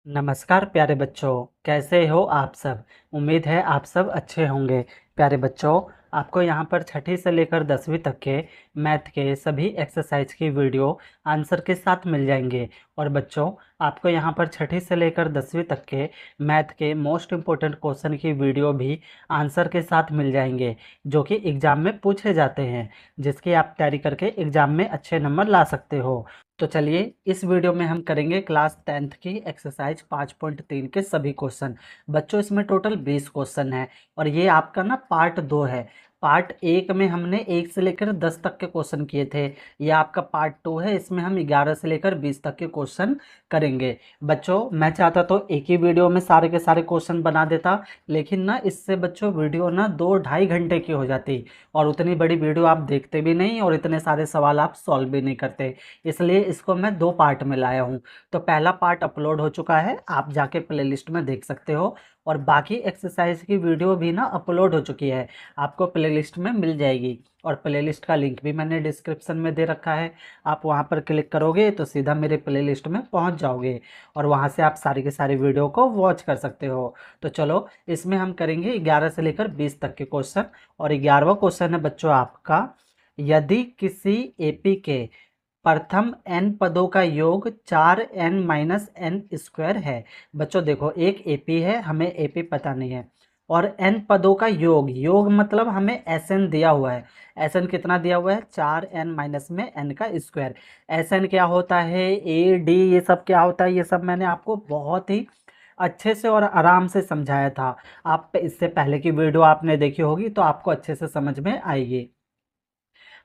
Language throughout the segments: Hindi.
नमस्कार प्यारे बच्चों, कैसे हो आप सब। उम्मीद है आप सब अच्छे होंगे। प्यारे बच्चों, आपको यहाँ पर छठी से लेकर 10वीं तक के मैथ के सभी एक्सरसाइज की वीडियो आंसर के साथ मिल जाएंगे। और बच्चों, आपको यहाँ पर छठी से लेकर 10वीं तक के मैथ के मोस्ट इम्पोर्टेंट क्वेश्चन की वीडियो भी आंसर के साथ मिल जाएंगे, जो कि एग्ज़ाम में पूछे जाते हैं, जिसकी आप तैयारी करके एग्ज़ाम में अच्छे नंबर ला सकते हो। तो चलिए, इस वीडियो में हम करेंगे क्लास 10th की एक्सरसाइज 5.3 के सभी क्वेश्चन। बच्चों, इसमें टोटल 20 क्वेश्चन है और ये आपका ना पार्ट 2 है। पार्ट 1 में हमने 1 से लेकर 10 तक के क्वेश्चन किए थे। ये आपका पार्ट 2 है, इसमें हम 11 से लेकर 20 तक के क्वेश्चन करेंगे। बच्चों, मैं चाहता तो एक ही वीडियो में सारे के सारे क्वेश्चन बना देता, लेकिन ना इससे बच्चों वीडियो ना 2-2.5 घंटे की हो जाती और उतनी बड़ी वीडियो आप देखते भी नहीं और इतने सारे सवाल आप सॉल्व भी नहीं करते। इसलिए इसको मैं 2 पार्ट में लाया हूँ। तो पहला पार्ट अपलोड हो चुका है, आप जाके प्लेलिस्ट में देख सकते हो, और बाकी एक्सरसाइज की वीडियो भी ना अपलोड हो चुकी है, आपको प्लेलिस्ट में मिल जाएगी। और प्लेलिस्ट का लिंक भी मैंने डिस्क्रिप्शन में दे रखा है। आप वहाँ पर क्लिक करोगे तो सीधा मेरे प्लेलिस्ट में पहुँच जाओगे और वहाँ से आप सारी के सारी वीडियो को वॉच कर सकते हो। तो चलो, इसमें हम करेंगे 11 से लेकर 20 तक के क्वेश्चन। और 11वां क्वेश्चन है बच्चों आपका, यदि किसी एपी के प्रथम n पदों का योग 4n माइनस एन स्क्वायर है। बच्चों देखो, एक एपी है, हमें एपी पता नहीं है, और n पदों का योग, योग मतलब हमें एसएन दिया हुआ है। एसएन कितना दिया हुआ है? 4n माइनस में n का स्क्वायर। एसएन क्या होता है, ए डी, ये सब क्या होता है, ये सब मैंने आपको बहुत ही अच्छे से और आराम से समझाया था। आप इससे पहले की वीडियो आपने देखी होगी तो आपको अच्छे से समझ में आएगी।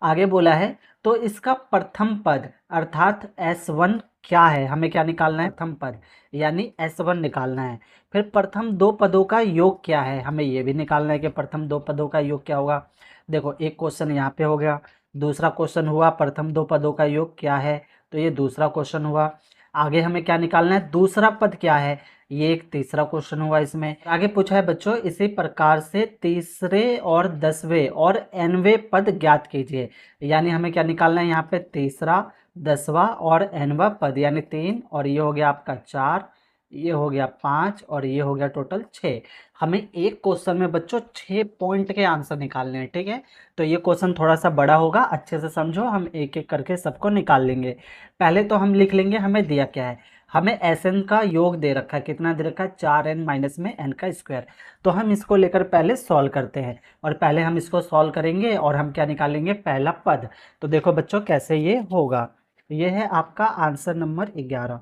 आगे बोला है, तो इसका प्रथम पद अर्थात S1 क्या है, हमें क्या निकालना है? प्रथम पद यानी S1 निकालना है। फिर प्रथम दो पदों का योग क्या है, हमें ये भी निकालना है कि प्रथम दो पदों का योग क्या होगा। देखो, एक क्वेश्चन यहाँ पे हो गया। दूसरा क्वेश्चन हुआ प्रथम दो पदों का योग क्या है, तो ये दूसरा क्वेश्चन हुआ। आगे हमें क्या निकालना है? दूसरा पद क्या है, ये एक तीसरा क्वेश्चन हुआ। इसमें आगे पूछा है बच्चों, इसी प्रकार से तीसरे और 10वें और nवें पद ज्ञात कीजिए। यानी हमें क्या निकालना है यहाँ पे? तीसरा, 10वां और nवां पद, यानी 3, और ये हो गया आपका 4, ये हो गया 5, और ये हो गया टोटल 6। हमें एक क्वेश्चन में बच्चों 6 पॉइंट के आंसर निकालने हैं, ठीक है। तो ये क्वेश्चन थोड़ा सा बड़ा होगा, अच्छे से समझो, हम एक एक करके सबको निकाल लेंगे। पहले तो हम लिख लेंगे हमें दिया क्या है। हमें एस एन का योग दे रखा है, कितना दे रखा है? 4n माइनस में n का स्क्वायर। तो हम इसको लेकर पहले सॉल्व करते हैं, और पहले हम इसको सॉल्व करेंगे और हम क्या निकालेंगे? पहला पद। तो देखो बच्चों कैसे ये होगा। ये है आपका आंसर नंबर 11।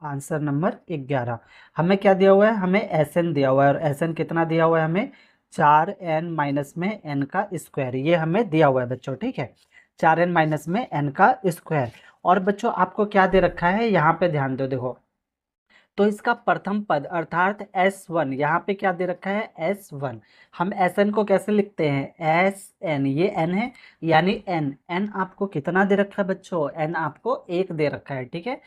Answer number 11। हमें क्या दिया हुआ है? हमें एस एन दिया हुआ है, और एस एन कितना दिया हुआ है हमें? 4n माइनस में n का स्क्वायर, ये हमें दिया हुआ है बच्चों, ठीक है। 4n माइनस में n का स्क्वायर। और बच्चों आपको क्या दे रखा है, यहाँ पे ध्यान दो, देखो। तो इसका प्रथम पद अर्थात S1, यहाँ पे क्या दे रखा है? S1। हम Sn को कैसे लिखते हैं? Sn, ये n है, यानी n आपको कितना दे रखा है बच्चों? n आपको 1 दे रखा है, ठीक है।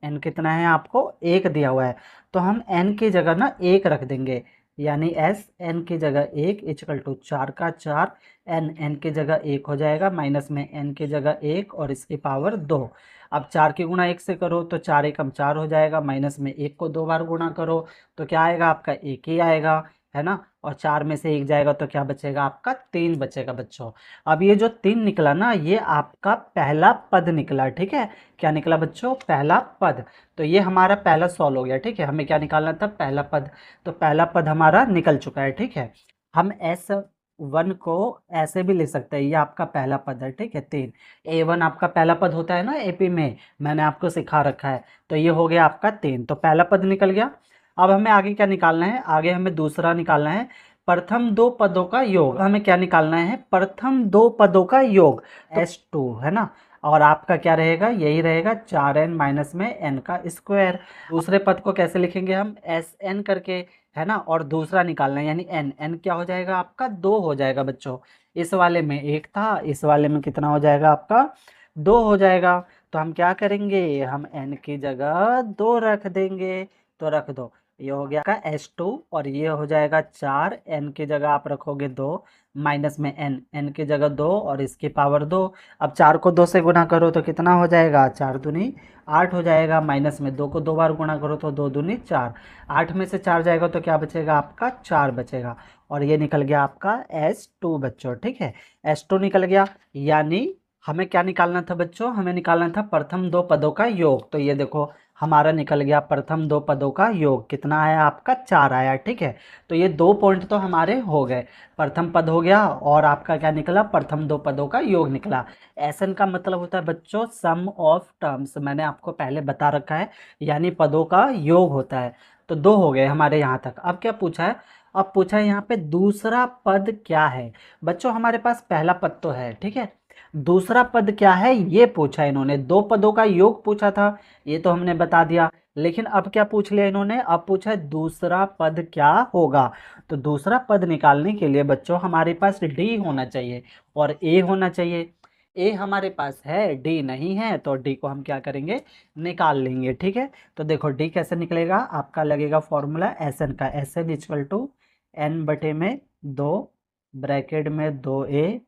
n कितना है? आपको 1 दिया हुआ है। तो हम n की जगह ना 1 रख देंगे, यानी Sn की जगह 1 इक्वल टू 4 का 4, n की जगह 1 हो जाएगा, माइनस में n की जगह 1 और इसकी पावर 2। अब 4 की गुणा 1 से करो तो 4 एकम 4 हो जाएगा, माइनस में 1 को 2 बार गुणा करो तो क्या आएगा? आपका 1 ही आएगा, है ना। और 4 में से 1 जाएगा तो क्या बचेगा? आपका 3 बचेगा बच्चों। अब ये जो 3 निकला ना, ये आपका पहला पद निकला, ठीक है। क्या निकला बच्चों? पहला पद। तो ये हमारा पहला सॉल्व हो गया, ठीक है। हमें क्या निकालना था? पहला पद। तो पहला पद हमारा निकल चुका है, ठीक है। हम S1 को ऐसे भी लिख सकते हैं, ये आपका पहला पद है, ठीक है। 3, A1 आपका पहला पद होता है ना एपी में, मैंने आपको सिखा रखा है। तो ये हो गया आपका 3, तो पहला पद निकल गया। अब हमें आगे क्या निकालना है? आगे हमें दूसरा निकालना है, प्रथम दो पदों का योग। हमें क्या निकालना है? प्रथम दो पदों का योग, S2, है ना। और आपका क्या रहेगा? यही रहेगा, 4n माइनस में n का स्क्वायर। दूसरे पद को कैसे लिखेंगे हम? Sn करके, है ना। और दूसरा निकालना है, यानी n क्या हो जाएगा? आपका 2 हो जाएगा बच्चों। इस वाले में 1 था, इस वाले में कितना हो जाएगा? आपका 2 हो जाएगा। तो हम क्या करेंगे? हम n की जगह 2 रख देंगे। तो रख दो, ये हो गया का H2 और ये हो जाएगा 4, n की जगह आप रखोगे 2, माइनस में n की जगह 2 और इसकी पावर 2। अब 4 को 2 से गुना करो तो कितना हो जाएगा, 4 दूनी 8 हो जाएगा, माइनस में 2 को 2 बार गुना करो तो 2 दूनी 4, 8 में से 4 जाएगा तो क्या बचेगा आपका, 4 बचेगा। और ये निकल गया आपका H2 बच्चों, ठीक है, H2 निकल गया। यानी हमें क्या निकालना था बच्चों, हमें निकालना था प्रथम दो पदों का योग। तो ये देखो हमारा निकल गया प्रथम दो पदों का योग, कितना आया आपका, 4 आया, ठीक है। तो ये 2 पॉइंट तो हमारे हो गए, प्रथम पद हो गया और आपका क्या निकला, प्रथम दो पदों का योग निकला। एसएन का मतलब होता है बच्चों सम ऑफ टर्म्स, मैंने आपको पहले बता रखा है, यानी पदों का योग होता है। तो 2 हो गए हमारे यहाँ तक। अब क्या पूछा है, अब पूछा है यहाँ पे दूसरा पद क्या है। बच्चों हमारे पास पहला पद तो है, ठीक है, दूसरा पद क्या है ये पूछा इन्होंने, 2 पदों का योग पूछा था, ये तो हमने बता दिया। लेकिन अब क्या पूछ लिया इन्होंने, अब पूछा है दूसरा पद क्या होगा। तो दूसरा पद निकालने के लिए बच्चों हमारे पास डी होना चाहिए और ए होना चाहिए। ए हमारे पास है, डी नहीं है, तो डी को हम क्या करेंगे, निकाल लेंगे, ठीक है। तो देखो डी कैसे निकलेगा, आपका लगेगा फॉर्मूला एस एन का, S N equal to N बटे में 2 ब्रैकेट में 2a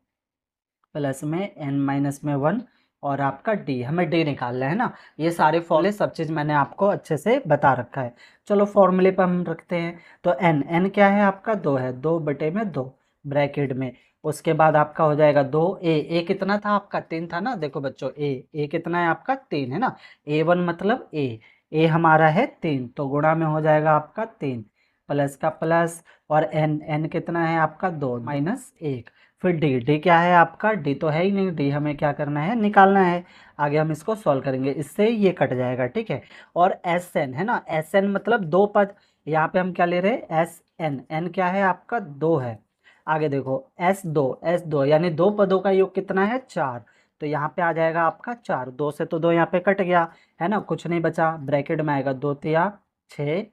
प्लस में n माइनस में 1 और आपका डी, हमें डी निकालना है ना। ये सारे फॉर्मूले सब चीज़ मैंने आपको अच्छे से बता रखा है। चलो फॉर्मूले पर हम रखते हैं। तो n क्या है आपका, 2 है, 2 बटे में 2 ब्रैकेट में, उसके बाद आपका हो जाएगा 2a, ए कितना था आपका, 3 था ना। देखो बच्चों ए कितना है आपका, 3 है ना, a1 मतलब ए हमारा है 3, तो गुणा में हो जाएगा आपका 3 प्लस का प्लस और n कितना है आपका 2 माइनस 1। फिर डी क्या है आपका, डी तो है ही नहीं, डी हमें क्या करना है, निकालना है। आगे हम इसको सॉल्व करेंगे, इससे ये कट जाएगा, ठीक है। और एस एन है ना, एस एन मतलब 2 पद, यहाँ पे हम क्या ले रहे हैं, एस एन, एन क्या है आपका 2 है। आगे देखो एस दो यानी 2 पदों का योग कितना है, 4, तो यहाँ पे आ जाएगा आपका 4, 2 से तो 2 यहाँ पे कट गया है ना, कुछ नहीं बचा, ब्रैकेट में आएगा 2 तिया 6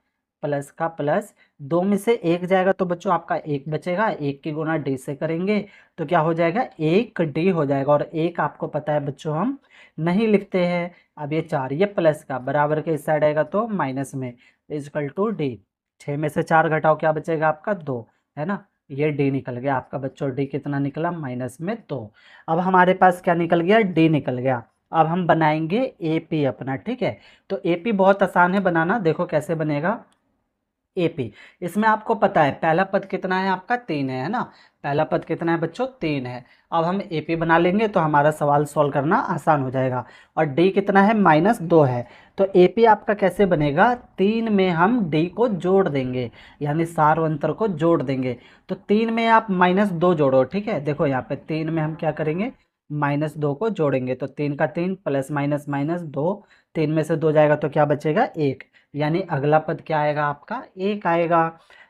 प्लस का प्लस, 2 में से 1 जाएगा तो बच्चों आपका 1 बचेगा, 1 की गुना डी से करेंगे तो क्या हो जाएगा, 1 डी हो जाएगा। और 1 आपको पता है बच्चों हम नहीं लिखते हैं। अब ये 4 ये प्लस का बराबर के इस साइड आएगा तो माइनस में, इजकल टू डी, 6 में से 4 घटाओ क्या बचेगा आपका 2, है ना। ये डी निकल गया आपका बच्चों, डी कितना निकला, माइनस में 2। अब हमारे पास क्या निकल गया, डी निकल गया। अब हम बनाएंगे एपी अपना, ठीक है। तो एपी बहुत आसान है बनाना, देखो कैसे बनेगा एपी। इसमें आपको पता है पहला पद कितना है आपका, 3 है ना, पहला पद कितना है बच्चों, 3 है। अब हम एपी बना लेंगे तो हमारा सवाल सॉल्व करना आसान हो जाएगा। और डी कितना है, -2 है। तो एपी आपका कैसे बनेगा, 3 में हम डी को जोड़ देंगे, यानी सार अंतर को जोड़ देंगे। तो 3 में आप -2 जोड़ो, ठीक है। देखो यहाँ पे 3 में हम क्या करेंगे, -2 को जोड़ेंगे, तो 3 का 3 प्लस माइनस माइनस 2, 3 में से 2 जाएगा तो क्या बचेगा 1, यानी अगला पद क्या आएगा आपका, 1 आएगा।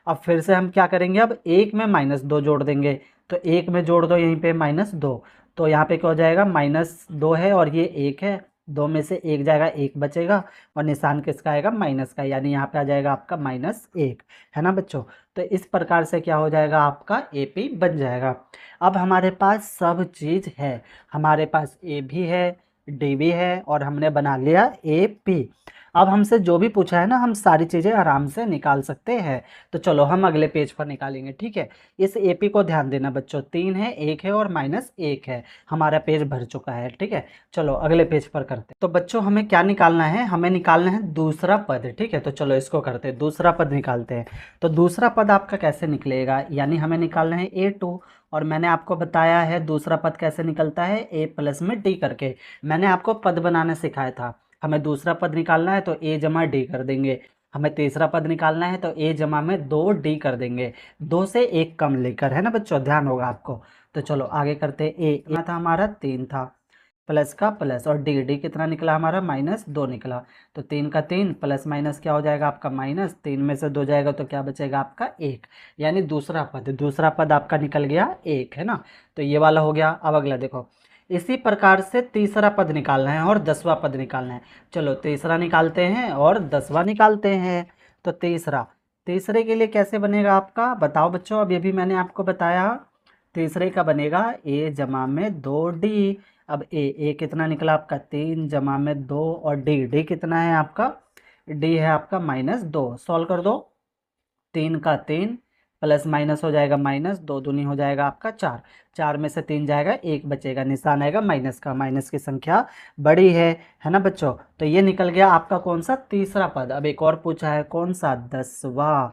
अब फिर से हम क्या करेंगे, अब 1 में -2 जोड़ देंगे, तो 1 में जोड़ दो यहीं पे -2, तो यहाँ पे क्या हो जाएगा, -2 है और ये 1 है, 2 में से 1 जाएगा, 1 बचेगा और निशान किसका आएगा, माइनस का, यानी यहाँ पे आ जाएगा आपका -1, है ना बच्चों। तो इस प्रकार से क्या हो जाएगा, आपका एपी बन जाएगा। अब हमारे पास सब चीज़ है, हमारे पास ए भी है, डी भी है और हमने बना लिया ए पी। अब हमसे जो भी पूछा है ना, हम सारी चीज़ें आराम से निकाल सकते हैं। तो चलो हम अगले पेज पर निकालेंगे, ठीक है। इस एपी को ध्यान देना बच्चों, 3 है, 1 है और -1 है, हमारा पेज भर चुका है, ठीक है। चलो अगले पेज पर करते हैं। तो बच्चों हमें क्या निकालना है, हमें निकालना है दूसरा पद, ठीक है। तो चलो इसको करते हैं, दूसरा पद निकालते हैं। तो दूसरा पद आपका कैसे निकलेगा, यानी हमें निकालना है A2, और मैंने आपको बताया है दूसरा पद कैसे निकलता है, a प्लस में डी करके, मैंने आपको पद बनाना सिखाया था। हमें दूसरा पद निकालना है तो a जमा डी कर देंगे, हमें तीसरा पद निकालना है तो a जमा में 2d कर देंगे, 2 से 1 कम लेकर, है ना बच्चों, ध्यान होगा आपको। तो चलो आगे करते हैं, a कितना था हमारा, 3 था, प्लस का प्लस और डी कितना निकला हमारा, -2 निकला। तो 3 का 3 प्लस माइनस क्या हो जाएगा आपका, माइनस, 3 में से 2 जाएगा तो क्या बचेगा आपका 1, यानी दूसरा पद आपका निकल गया 1, है ना। तो ये वाला हो गया। अब अगला देखो, इसी प्रकार से तीसरा पद निकालना है और 10वां पद निकालना है। चलो तीसरा निकालते हैं और 10वां निकालते हैं। तो तीसरे के लिए कैसे बनेगा आपका, बताओ बच्चों, अब ये भी मैंने आपको बताया। तीसरे का बनेगा a जमा में 2d। अब a कितना निकला आपका, 3 जमा में 2 और डी कितना है आपका डी है आपका -2। सॉल्व कर दो, 3 का 3 प्लस माइनस हो जाएगा माइनस, 2 दूनी हो जाएगा आपका 4, 4 में से 3 जाएगा, 1 बचेगा, निशान आएगा माइनस का, माइनस की संख्या बड़ी है ना बच्चों। तो ये निकल गया आपका कौन सा, तीसरा पद। अब एक और पूछा है, कौन सा, 10वां।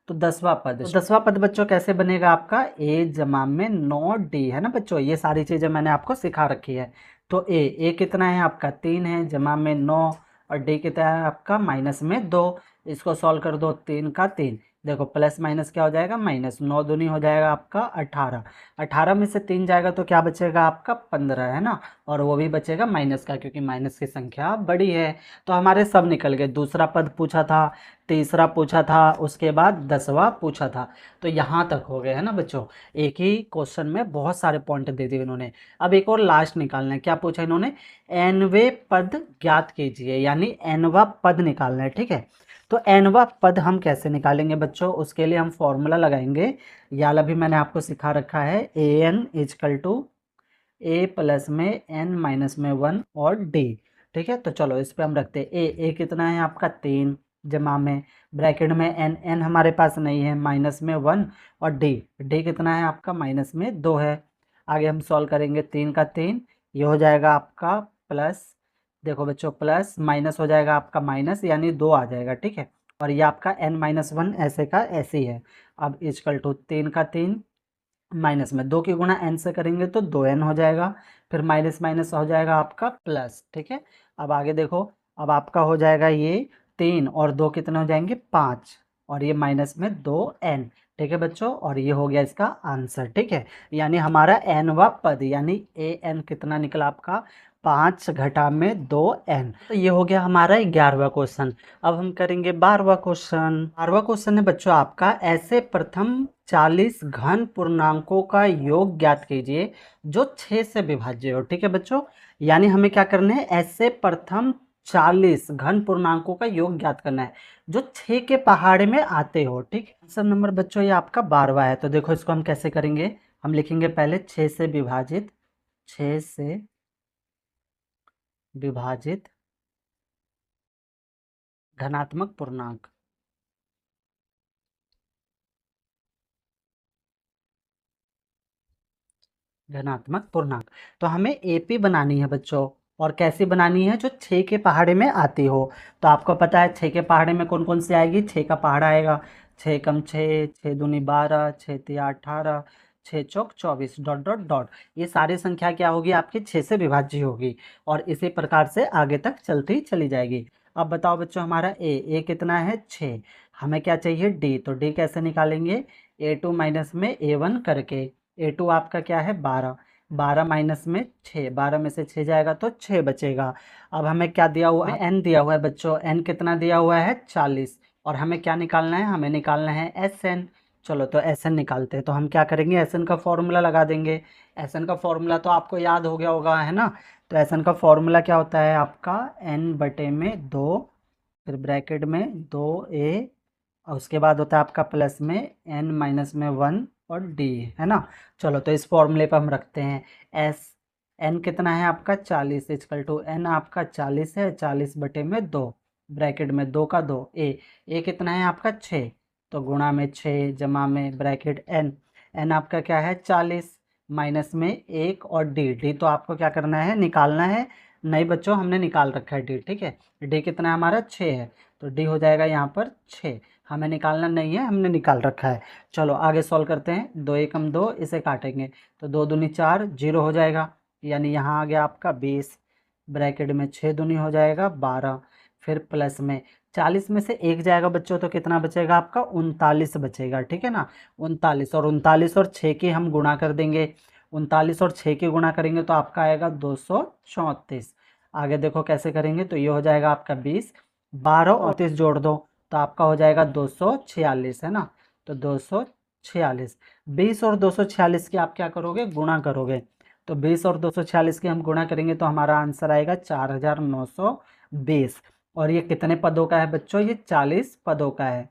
तो 10वां पद, तो 10वां पद बच्चों कैसे बनेगा आपका, ए जमा में 9d, है ना बच्चों। ये सारी चीज़ें मैंने आपको सिखा रखी है। तो ए कितना है आपका 3 है, जमा में 9, और डी कितना है आपका -2। इसको सॉल्व कर दो, 3 का 3, देखो प्लस माइनस क्या हो जाएगा, माइनस, 9 दूनी हो जाएगा आपका 18, 18 में से 3 जाएगा तो क्या बचेगा आपका 15, है ना। और वो भी बचेगा माइनस का, क्योंकि माइनस की संख्या बड़ी है। तो हमारे सब निकल गए। दूसरा पद पूछा था, तीसरा पूछा था, उसके बाद 10वां पूछा था। तो यहाँ तक हो गए, है ना बच्चों। एक ही क्वेश्चन में बहुत सारे पॉइंट दे दिए इन्होंने। अब एक और लास्ट निकालना है। क्या पूछा इन्होंने, एनवे पद ज्ञात कीजिए, यानी एनवा पद निकालना है, ठीक है। तो एनवा पद हम कैसे निकालेंगे बच्चों, उसके लिए हम फॉर्मूला लगाएंगे। याला भी मैंने आपको सिखा रखा है, a n is equal to a plus में एन माइनस में 1 और डी, ठीक है। तो चलो इस पे हम रखते हैं ए कितना है आपका 3, जमा में ब्रैकेट में एन हमारे पास नहीं है, माइनस में 1, और डी कितना है आपका -2 है। आगे हम सॉल्व करेंगे, 3 का 3, ये हो जाएगा आपका प्लस, देखो बच्चों प्लस माइनस हो जाएगा आपका माइनस, यानी 2 आ जाएगा, ठीक है। और ये आपका n-1 ऐसे का ऐसे ही है। अब इजकल टू 3 का 3 माइनस में 2 की गुणा n से करेंगे तो 2n हो जाएगा, फिर माइनस माइनस हो जाएगा आपका प्लस, ठीक है। अब आगे देखो, अब आपका हो जाएगा ये 3 और 2 कितने हो जाएंगे 5, और ये माइनस में 2n, ठीक है बच्चों। और ये हो गया इसका आंसर, ठीक है। यानी हमारा nवा पद, यानी an कितना निकला आपका 5 घटा में 2n। तो ये हो गया हमारा 11वां क्वेश्चन। अब हम करेंगे 12वां क्वेश्चन। 12वां क्वेश्चन है बच्चों आपका, ऐसे प्रथम 40 घन पूर्णांकों का योग ज्ञात कीजिए जो 6 से विभाज्य हो, ठीक है बच्चों। यानी हमें क्या करना है, ऐसे प्रथम 40 घन पूर्णांकों का योग ज्ञात करना है जो 6 के पहाड़े में आते हो, ठीक है। आंसर नंबर बच्चों ये आपका 12वां है। तो देखो इसको हम कैसे करेंगे, हम लिखेंगे पहले 6 से विभाजित, 6 से विभाजित धनात्मक पूर्णांक, धनात्मक पूर्णांक। तो हमें एपी बनानी है बच्चों, और कैसी बनानी है, जो 6 के पहाड़े में आती हो। तो आपको पता है 6 के पहाड़े में कौन कौन सी आएगी, 6 का पहाड़ा आएगा, 6 कम 6, 6 दूनी 12, 6 तिया 18, 6 चौक 24, डॉट डॉट डॉट। ये सारी संख्या क्या होगी आपकी 6 से विभाज्य होगी, और इसी प्रकार से आगे तक चलती चली जाएगी। अब बताओ बच्चों, हमारा ए कितना है 6, हमें क्या चाहिए डी। तो डी कैसे निकालेंगे, A2 माइनस में A1 करके, A2 आपका क्या है 12, 12 माइनस में 6, 12 में से 6 जाएगा तो 6 बचेगा। अब हमें क्या दिया हुआ है, n दिया हुआ है बच्चों, n कितना दिया हुआ है 40, और हमें क्या निकालना है, हमें निकालना है Sn। चलो तो Sn निकालते हैं। तो हम क्या करेंगे, Sn का फॉर्मूला लगा देंगे। Sn का फॉर्मूला तो आपको याद हो गया होगा, है ना। तो Sn का फॉर्मूला क्या होता है आपका, n बटे में 2, फिर ब्रैकेट में 2a, और उसके बाद होता है आपका प्लस में n माइनस में 1 और d, है ना। चलो तो इस फॉर्मूले पर हम रखते हैं एस, n कितना है आपका 40, इजकल टू n आपका 40 है, 40 बटे में 2, ब्रैकेट में 2 का 2, a कितना है आपका 6, तो गुणा में 6 जमा में ब्रैकेट n आपका क्या है 40, माइनस में 1 और d तो आपको क्या करना है, निकालना है। नहीं बच्चों, हमने निकाल रखा है d, ठीक है। d कितना है हमारा 6 है, तो d हो जाएगा यहाँ पर 6, हमें निकालना नहीं है, हमने निकाल रखा है। चलो आगे सॉल्व करते हैं, 2 एकम 2, इसे काटेंगे तो 2 दूनी 4, 0 हो जाएगा, यानी यहाँ आ गया आपका 20, ब्रैकेट में 6 दूनी हो जाएगा 12, फिर प्लस में 40 में से 1 जाएगा बच्चों तो कितना बचेगा आपका 39 बचेगा, ठीक है ना। 39 और 6 की हम गुणा कर देंगे, 39 और 6 की गुणा करेंगे तो आपका आएगा 234। आगे देखो कैसे करेंगे, तो ये हो जाएगा आपका 20, 12 और 30 जोड़ दो तो आपका हो जाएगा 246, है ना। तो 246, 20 और 246 की आप क्या करोगे, गुणा करोगे। तो 20 और 246 की हम गुणा करेंगे तो हमारा आंसर आएगा 4920। और ये कितने पदों का है बच्चों, ये 40 पदों का है।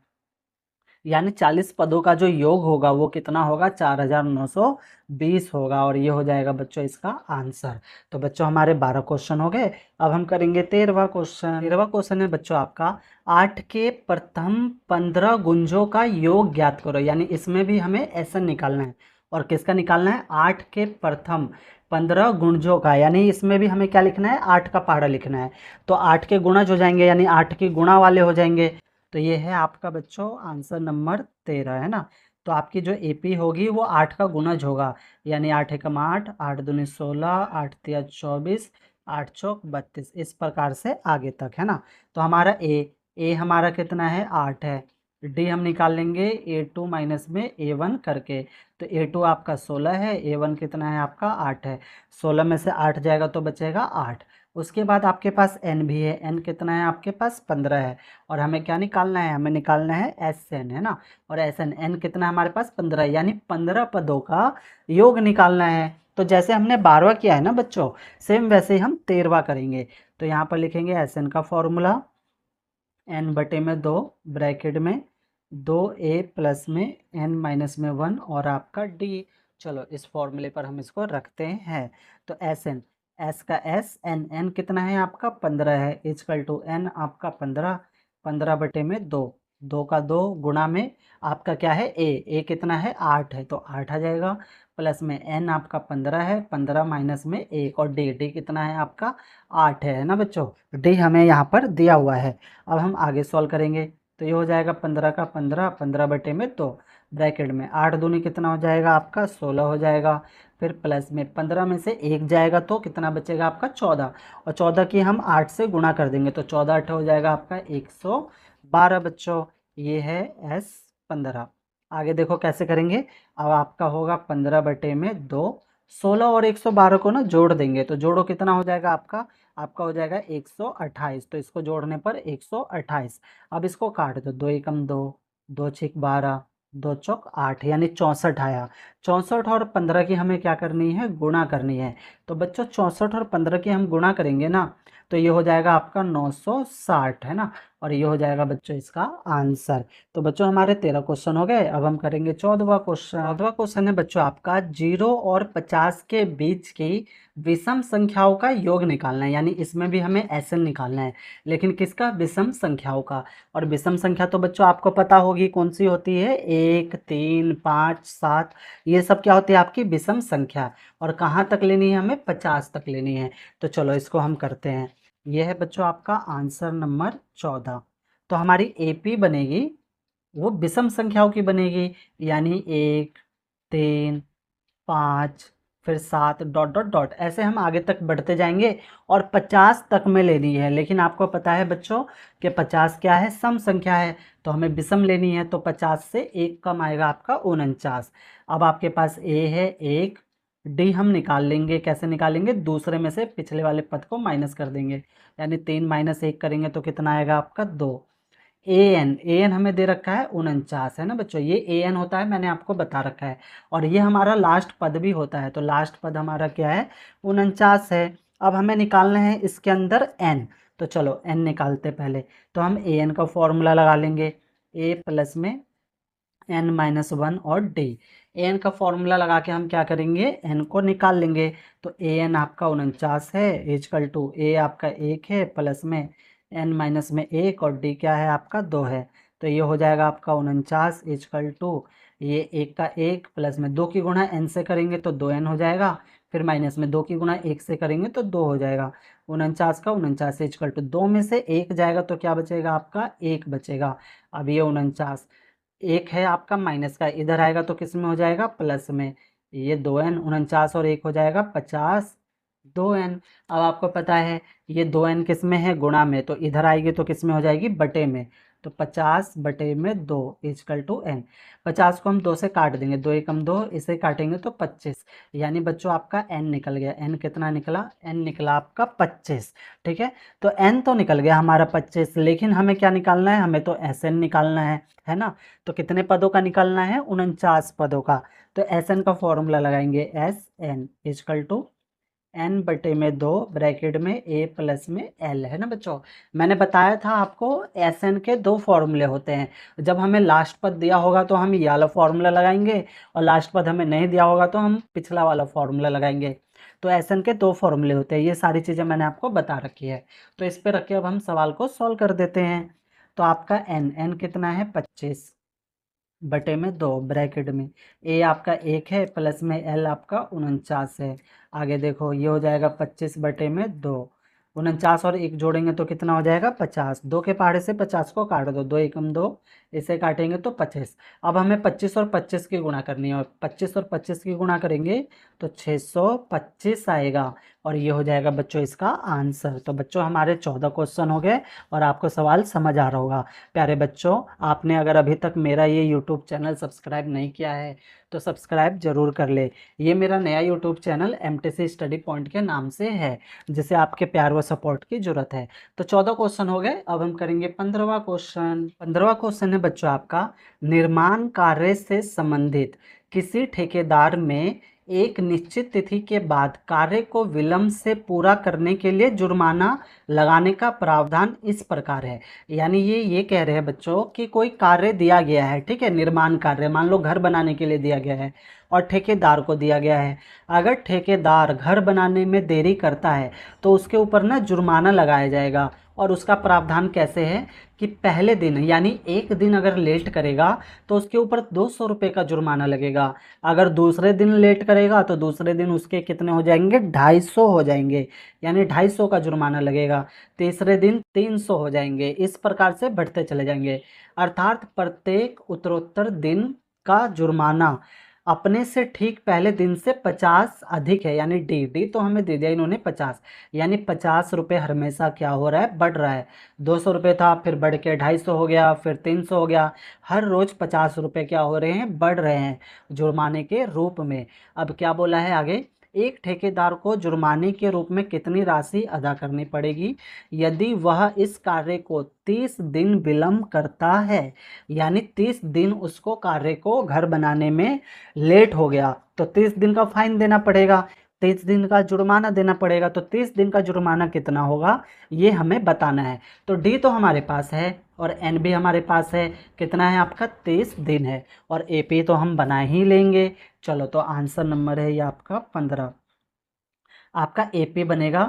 यानी 40 पदों का जो योग होगा वो कितना होगा, 4920 होगा। और ये हो जाएगा बच्चों इसका आंसर। तो बच्चों हमारे 12 क्वेश्चन हो गए। अब हम करेंगे 13वां क्वेश्चन। 13वां क्वेश्चन है बच्चों आपका 8 के प्रथम 15 गुंजों का योग ज्ञात करो। यानी इसमें भी हमें ऐसा निकालना है। और किसका निकालना है, 8 के प्रथम 15 गुणजों का। यानी इसमें भी हमें क्या लिखना है, 8 का पहाड़ा लिखना है। तो 8 के गुणज हो जाएंगे, यानी 8 के गुणा वाले हो जाएंगे। तो ये है आपका बच्चों आंसर नंबर 13, है ना। तो आपकी जो एपी होगी वो 8 का गुणज होगा। यानी 8 एकम 8, 8 दूनी 16, 8 तिया 24, 8 चौक 32, इस प्रकार से आगे तक, है ना। तो हमारा ए हमारा कितना है, 8 है। डी हम निकाल लेंगे A2 माइनस में A1 करके। तो A2 आपका 16 है, A1 कितना है आपका 8 है। 16 में से 8 जाएगा तो बचेगा 8। उसके बाद आपके पास n भी है, n कितना है आपके पास 15 है। और हमें क्या निकालना है, हमें निकालना है Sn, है ना। और Sn n कितना है हमारे पास 15 है, यानी 15 पदों का योग निकालना है। तो जैसे हमने 12वां किया है ना बच्चों, सेम वैसे ही हम 13वां करेंगे। तो यहाँ पर लिखेंगे Sn का फॉर्मूला n बटे में 2 ब्रैकेट में 2a प्लस में n माइनस में 1 और आपका d। चलो इस फॉर्मूले पर हम इसको रखते हैं। तो Sn, s का s, n कितना है आपका 15 है, इजकल टू n आपका 15, 15 बटे में 2, 2 का 2 गुणा में आपका क्या है a कितना है 8 है, तो 8 आ जाएगा। प्लस में n आपका 15 है, 15 माइनस में 1 और d कितना है आपका 8 है ना बच्चों। d हमें यहाँ पर दिया हुआ है। अब हम आगे सॉल्व करेंगे। तो ये हो जाएगा 15 का 15, 15 बटे में 2 ब्रैकेट में 8 दूनी कितना हो जाएगा आपका 16 हो जाएगा। फिर प्लस में 15 में से 1 जाएगा तो कितना बचेगा आपका 14, और 14 की हम 8 से गुणा कर देंगे तो 14 8 हो जाएगा आपका 112 बच्चों। ये है S15। आगे देखो कैसे करेंगे। अब आपका होगा 15 बटे में 2, 16 और 112 को ना जोड़ देंगे। तो जोड़ो कितना हो जाएगा आपका, आपका हो जाएगा 128। तो इसको जोड़ने पर 128। अब इसको काट दो, 2 एकम 2, 2 छिक 12, 2 चौक 8, यानी 64 आया। 64 और 15 की हमें क्या करनी है, गुणा करनी है। तो बच्चों 64 और 15 की हम गुणा करेंगे ना, तो ये हो जाएगा आपका 960, है ना। और ये हो जाएगा बच्चों इसका आंसर। तो बच्चों हमारे 13 क्वेश्चन हो गए। अब हम करेंगे 14वां क्वेश्चन। 14वां क्वेश्चन है बच्चों आपका 0 और 50 के बीच की विषम संख्याओं का योग निकालना है। यानी इसमें भी हमें SN निकालना है, लेकिन किसका, विषम संख्याओं का। और विषम संख्या तो बच्चों आपको पता होगी कौन सी होती है, 1 3 5 7, ये सब क्या होती है आपकी विषम संख्या। और कहाँ तक लेनी है, हमें 50 तक लेनी है। तो चलो इसको हम करते हैं। यह है बच्चों आपका आंसर नंबर 14। तो हमारी AP बनेगी वो विषम संख्याओं की बनेगी। यानी 1 3 5 फिर 7 डॉट डॉट डॉट, ऐसे हम आगे तक बढ़ते जाएंगे। और 50 तक में लेनी है, लेकिन आपको पता है बच्चों कि 50 क्या है, सम संख्या है। तो हमें विषम लेनी है, तो 50 से 1 कम आएगा आपका 49। अब आपके पास A है 1, D हम निकाल लेंगे। कैसे निकालेंगे, दूसरे में से पिछले वाले पद को माइनस कर देंगे। यानी 3 माइनस 1 करेंगे तो कितना आएगा आपका 2। an हमें दे रखा है 49, है ना बच्चों। ये an होता है, मैंने आपको बता रखा है। और ये हमारा लास्ट पद भी होता है। तो लास्ट पद हमारा क्या है, 49 है। अब हमें निकालना है इसके अंदर n। तो चलो n निकालते पहले। तो हम an का फॉर्मूला लगा लेंगे, a प्लस में n माइनस 1 और d। an का फॉर्मूला लगा के हम क्या करेंगे, n को निकाल लेंगे। तो an आपका 49 है, इजकल टू a आपका 1 है, प्लस में n माइनस में 1 और d क्या है आपका 2 है। तो ये हो जाएगा आपका 49 इजकल टू ये 1 का 1 प्लस में 2 की गुणा n से करेंगे तो 2n हो जाएगा। फिर माइनस में 2 की गुणा 1 से करेंगे तो 2 हो जाएगा। 49 का 49 इजकल टू 2 में से 1 जाएगा तो क्या बचेगा आपका 1 बचेगा। अब ये 49 1 है आपका माइनस का, इधर आएगा तो किस में हो जाएगा, प्लस में। ये 2n, 49 और 1 हो जाएगा 50, 2n। अब आपको पता है ये 2n किस में है, गुणा में। तो इधर आएगी तो किस में हो जाएगी, बटे में। तो 50 बटे में 2 इजकल टू n। 50 को हम 2 से काट देंगे, 2 एकम 2, इसे काटेंगे तो 25। यानी बच्चों आपका n निकल गया। n कितना निकला, n निकला आपका 25। ठीक है। तो n तो निकल गया हमारा 25, लेकिन हमें क्या निकालना है, हमें तो Sn निकालना है ना। तो कितने पदों का निकालना है, 49 पदों का। तो Sn का फॉर्मूला लगाएंगे, Sn इजकल टू n बटे में 2 ब्रैकेट में a प्लस में l, है ना बच्चों। मैंने बताया था आपको एस एन के दो फॉर्मूले होते हैं। जब हमें लास्ट पद दिया होगा तो हम ये वाला फॉर्मूला लगाएंगे, और लास्ट पद हमें नहीं दिया होगा तो हम पिछला वाला फॉर्मूला लगाएंगे। तो एस एन के दो फॉर्मूले होते हैं, ये सारी चीज़ें मैंने आपको बता रखी है। तो इस पर रख के अब हम सवाल को सॉल्व कर देते हैं। तो आपका n कितना है 25 बटे में 2 ब्रैकेट में a आपका 1 है प्लस में l आपका 49 है। आगे देखो ये हो जाएगा 25 बटे में 2, 49 और 1 जोड़ेंगे तो कितना हो जाएगा 50। 2 के पहाड़े से 50 को काट दो, 2 एकम 2, इसे काटेंगे तो 25। अब हमें 25 और 25 की गुणा करनी है, और 25 और 25 की गुणा करेंगे तो 625 आएगा, और ये हो जाएगा बच्चों इसका आंसर। तो बच्चों हमारे 14 क्वेश्चन हो गए और आपको सवाल समझ आ रहा होगा। प्यारे बच्चों, आपने अगर अभी तक मेरा ये यूट्यूब चैनल सब्सक्राइब नहीं किया है तो सब्सक्राइब जरूर कर ले। ये मेरा नया YouTube channel MTC study point के नाम से है, जिसे आपके प्यार व सपोर्ट की जरूरत है। तो 14 क्वेश्चन हो गए, अब हम करेंगे 15वां क्वेश्चन। 15वां क्वेश्चन है बच्चों आपका, निर्माण कार्य से संबंधित किसी ठेकेदार में एक निश्चित तिथि के बाद कार्य को विलंब से पूरा करने के लिए जुर्माना लगाने का प्रावधान इस प्रकार है। यानी ये कह रहे हैं बच्चों कि कोई कार्य दिया गया है, ठीक है, निर्माण कार्य, मान लो घर बनाने के लिए दिया गया है और ठेकेदार को दिया गया है। अगर ठेकेदार घर बनाने में देरी करता है तो उसके ऊपर ना जुर्माना लगाया जाएगा, और उसका प्रावधान कैसे है कि पहले दिन यानी एक दिन अगर लेट करेगा तो उसके ऊपर 200 रुपये का जुर्माना लगेगा। अगर दूसरे दिन लेट करेगा तो दूसरे दिन उसके कितने हो जाएंगे 250 हो जाएंगे, यानी 250 का जुर्माना लगेगा। तीसरे दिन 300 हो जाएंगे, इस प्रकार से बढ़ते चले जाएंगे। अर्थात प्रत्येक उत्तरोत्तर दिन का जुर्माना अपने से ठीक पहले दिन से 50 अधिक है, यानी डी तो हमें दे दिया इन्होंने 50, यानी 50 रुपये हमेशा क्या हो रहा है बढ़ रहा है। 200 रुपये था, फिर बढ़ के 250 हो गया, फिर 300 हो गया। हर रोज 50 रुपये क्या हो रहे हैं बढ़ रहे हैं जुर्माने के रूप में। अब क्या बोला है आगे, एक ठेकेदार को जुर्माने के रूप में कितनी राशि अदा करनी पड़ेगी यदि वह इस कार्य को 30 दिन विलंब करता है, यानी 30 दिन उसको कार्य को घर बनाने में लेट हो गया तो 30 दिन का फाइन देना पड़ेगा, 30 दिन का जुर्माना देना पड़ेगा। तो 30 दिन का जुर्माना कितना होगा ये हमें बताना है। तो डी तो हमारे पास है और एन भी हमारे पास है, कितना है आपका 30 दिन है, और एपी तो हम बना ही लेंगे। चलो तो आंसर नंबर है ये आपका 15। आपका एपी बनेगा,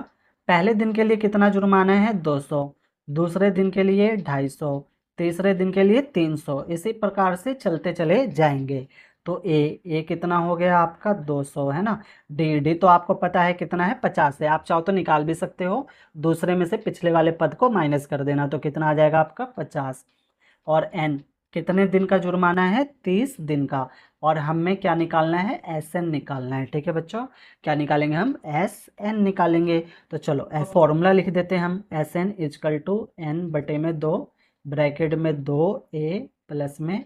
पहले दिन के लिए कितना जुर्माना है 200, दूसरे दिन के लिए 250, तीसरे दिन के लिए 300, इसी प्रकार से चलते चले जाएंगे। तो ए कितना हो गया आपका 200, है ना। डी तो आपको पता है कितना है 50 है, आप चाहो तो निकाल भी सकते हो, दूसरे में से पिछले वाले पद को माइनस कर देना तो कितना आ जाएगा आपका 50। और एन कितने दिन का जुर्माना है 30 दिन का, और हमें क्या निकालना है एस एन निकालना है। ठीक है बच्चों, क्या निकालेंगे हम एस एन निकालेंगे। तो चलो फॉर्मूला लिख देते हैं हम, S N is equal to N बटे में 2 ब्रैकेट में 2a प्लस में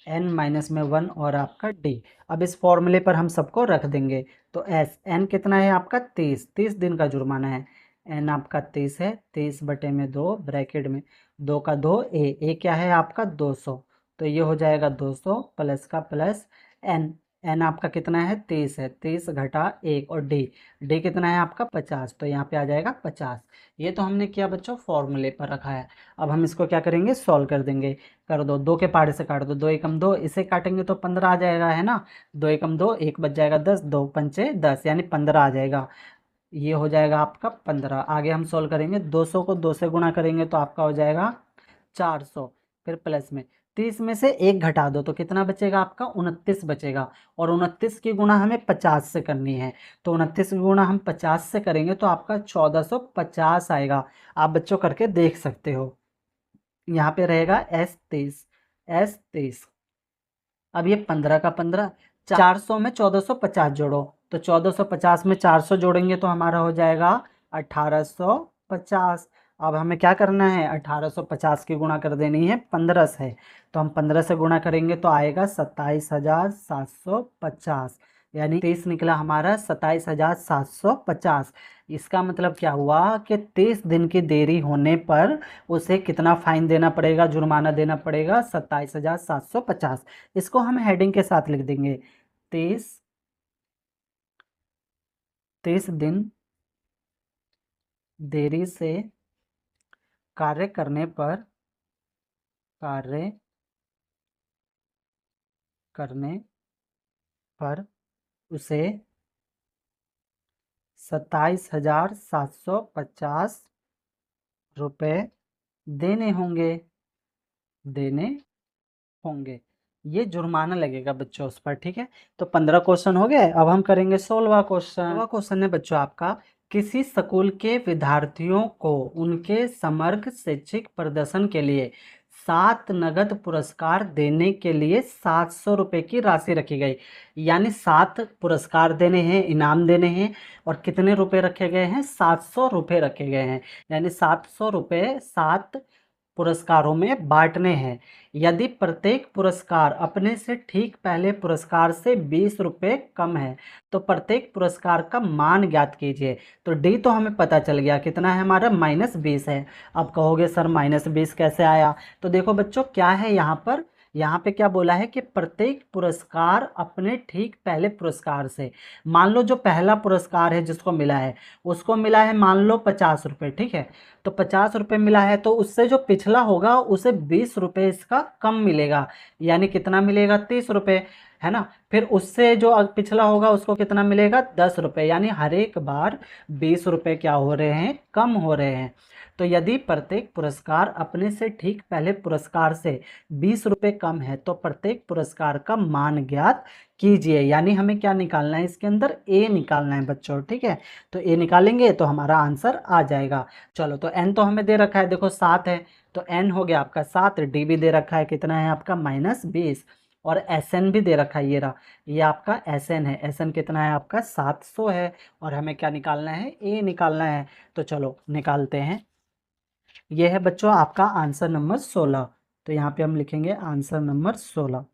n माइनस में 1 और आपका डी। अब इस फॉर्मूले पर हम सबको रख देंगे। तो एस एन कितना है आपका 30 दिन का जुर्माना है, एन आपका 30 है, 30 बटे में 2 ब्रैकेट में 2 का 2 ए क्या है आपका 200, तो ये हो जाएगा 200 प्लस का प्लस एन, एन आपका कितना है 30 है, 30 घटा 1 और डी कितना है आपका 50, तो यहाँ पे आ जाएगा 50। ये तो हमने किया बच्चों फॉर्मूले पर रखा है। अब हम इसको क्या करेंगे सॉल्व कर देंगे। कर दो, 2 के पहाड़े से काट दो, 2 एकम 2, इसे काटेंगे तो 15 आ जाएगा, है ना। 2 एकम 2, 1 बच जाएगा 10, 2 पंचे 10, यानी 15 आ जाएगा। ये हो जाएगा आपका 15। आगे हम सोल्व करेंगे, 200 को 2 से गुणा करेंगे तो आपका हो जाएगा 400, फिर प्लस में 30 में से 1 घटा दो तो कितना बचेगा आपका 29 बचेगा, और 29 की गुणा हमें 50 से करनी है। तो 29 की गुणा हम 50 से करेंगे तो आपका 1450 आएगा। आप बच्चों करके देख सकते हो, यहाँ पे रहेगा S30। अब ये 15 का 15, 400 में 1450 जोड़ो, तो 1450 में 400 जोड़ेंगे तो हमारा हो जाएगा 1850। अब हमें क्या करना है 1850 की गुणा कर देनी है 15 से, तो हम 15 से गुणा करेंगे तो आएगा 27,750, यानी 30 निकला हमारा 27,750। इसका मतलब क्या हुआ कि 30 दिन की देरी होने पर उसे कितना फाइन देना पड़ेगा, जुर्माना देना पड़ेगा 27,750। इसको हम हेडिंग के साथ लिख देंगे, 30 दिन देरी से कार्य करने पर, कार्य करने पर उसे 27,750 रुपये देने होंगे, देने होंगे। ये जुर्माना लगेगा बच्चों उस पर, ठीक है। तो 15 क्वेश्चन हो गए। अब हम करेंगे 16वां क्वेश्चन। 16वां क्वेश्चन है बच्चों आपका, किसी स्कूल के विद्यार्थियों को उनके समग्र शैक्षिक प्रदर्शन के लिए 7 नगद पुरस्कार देने के लिए 700 रुपये की राशि रखी गई। यानी 7 पुरस्कार देने हैं, इनाम देने हैं, और कितने रुपए रखे गए हैं? 700 रुपये रखे गए हैं। यानी 700 रुपये 7 पुरस्कारों में बांटने हैं। यदि प्रत्येक पुरस्कार अपने से ठीक पहले पुरस्कार से 20 रुपये कम है तो प्रत्येक पुरस्कार का मान ज्ञात कीजिए। तो डी तो हमें पता चल गया, कितना है हमारा? -20 है। अब कहोगे सर -20 कैसे आया? तो देखो बच्चों क्या है यहाँ पे क्या बोला है कि प्रत्येक पुरस्कार अपने ठीक पहले पुरस्कार से, मान लो जो पहला पुरस्कार है जिसको मिला है उसको मिला है मान लो 50 रुपये, ठीक है। तो 50 रुपये मिला है तो उससे जो पिछला होगा उसे 20 रुपये इसका कम मिलेगा। यानी कितना मिलेगा? 30 रुपये, है ना। फिर उससे जो पिछला होगा उसको कितना मिलेगा? 10 रुपये। यानी हर एक बार 20 रुपये क्या हो रहे हैं? कम हो रहे हैं। तो यदि प्रत्येक पुरस्कार अपने से ठीक पहले पुरस्कार से 20 रुपये कम है तो प्रत्येक पुरस्कार का मान ज्ञात कीजिए। यानी हमें क्या निकालना है? इसके अंदर ए निकालना है बच्चों, ठीक है। तो ए निकालेंगे तो हमारा आंसर आ जाएगा। चलो, तो एन तो हमें दे रखा है, देखो 7 है, तो एन हो गया आपका 7। डी भी दे रखा है, कितना है आपका? -20। और एस एन भी दे रखा है, ये रहा, ये आपका एस एन है। एस एन कितना है आपका? 700 है। और हमें क्या निकालना है? ए निकालना है। तो चलो निकालते हैं। ये है बच्चों आपका आंसर नंबर 16। तो यहाँ पे हम लिखेंगे आंसर नंबर 16।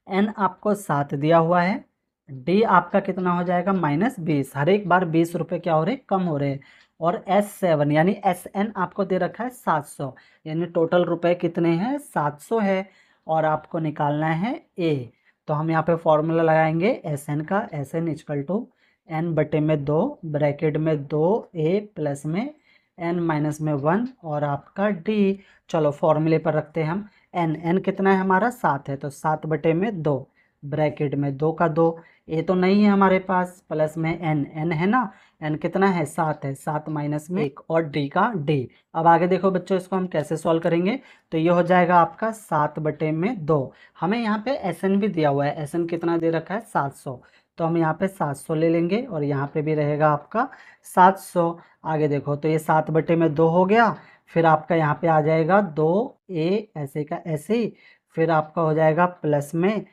एन आपको 7 दिया हुआ है, डी आपका कितना हो जाएगा? -20। हर एक बार 20 रुपये क्या हो रहे? कम हो रहे हैं। और S7 यानी SN आपको दे रखा है 700। यानी टोटल रुपए कितने हैं? 700 है। और आपको निकालना है ए। तो हम यहाँ पे फॉर्मूला लगाएंगे SN का। SN इक्वल टू N बटे में 2 ब्रैकेट में 2A प्लस में N माइनस में 1 और आपका D। चलो फॉर्मूले पर रखते हैं हम। एन कितना है हमारा? 7 है, तो 7 बटे में 2 ब्रैकेट में 2 का 2। ए तो नहीं है हमारे पास, प्लस में एन है ना। एन कितना है? 7 है, 7 माइनस में 1 और डी का डी। अब आगे देखो बच्चों इसको हम कैसे सॉल्व करेंगे। तो ये हो जाएगा आपका 7 बटे में 2। हमें यहाँ पे एस एन भी दिया हुआ है, एस एन कितना दे रखा है? 700। तो हम यहाँ पे 700 ले लेंगे और यहाँ पे भी रहेगा आपका 700। आगे देखो तो ये 7 बटे में 2 हो गया। फिर आपका यहाँ पे आ जाएगा 2A ऐसे का ऐसे ही। फिर आपका हो जाएगा प्लस में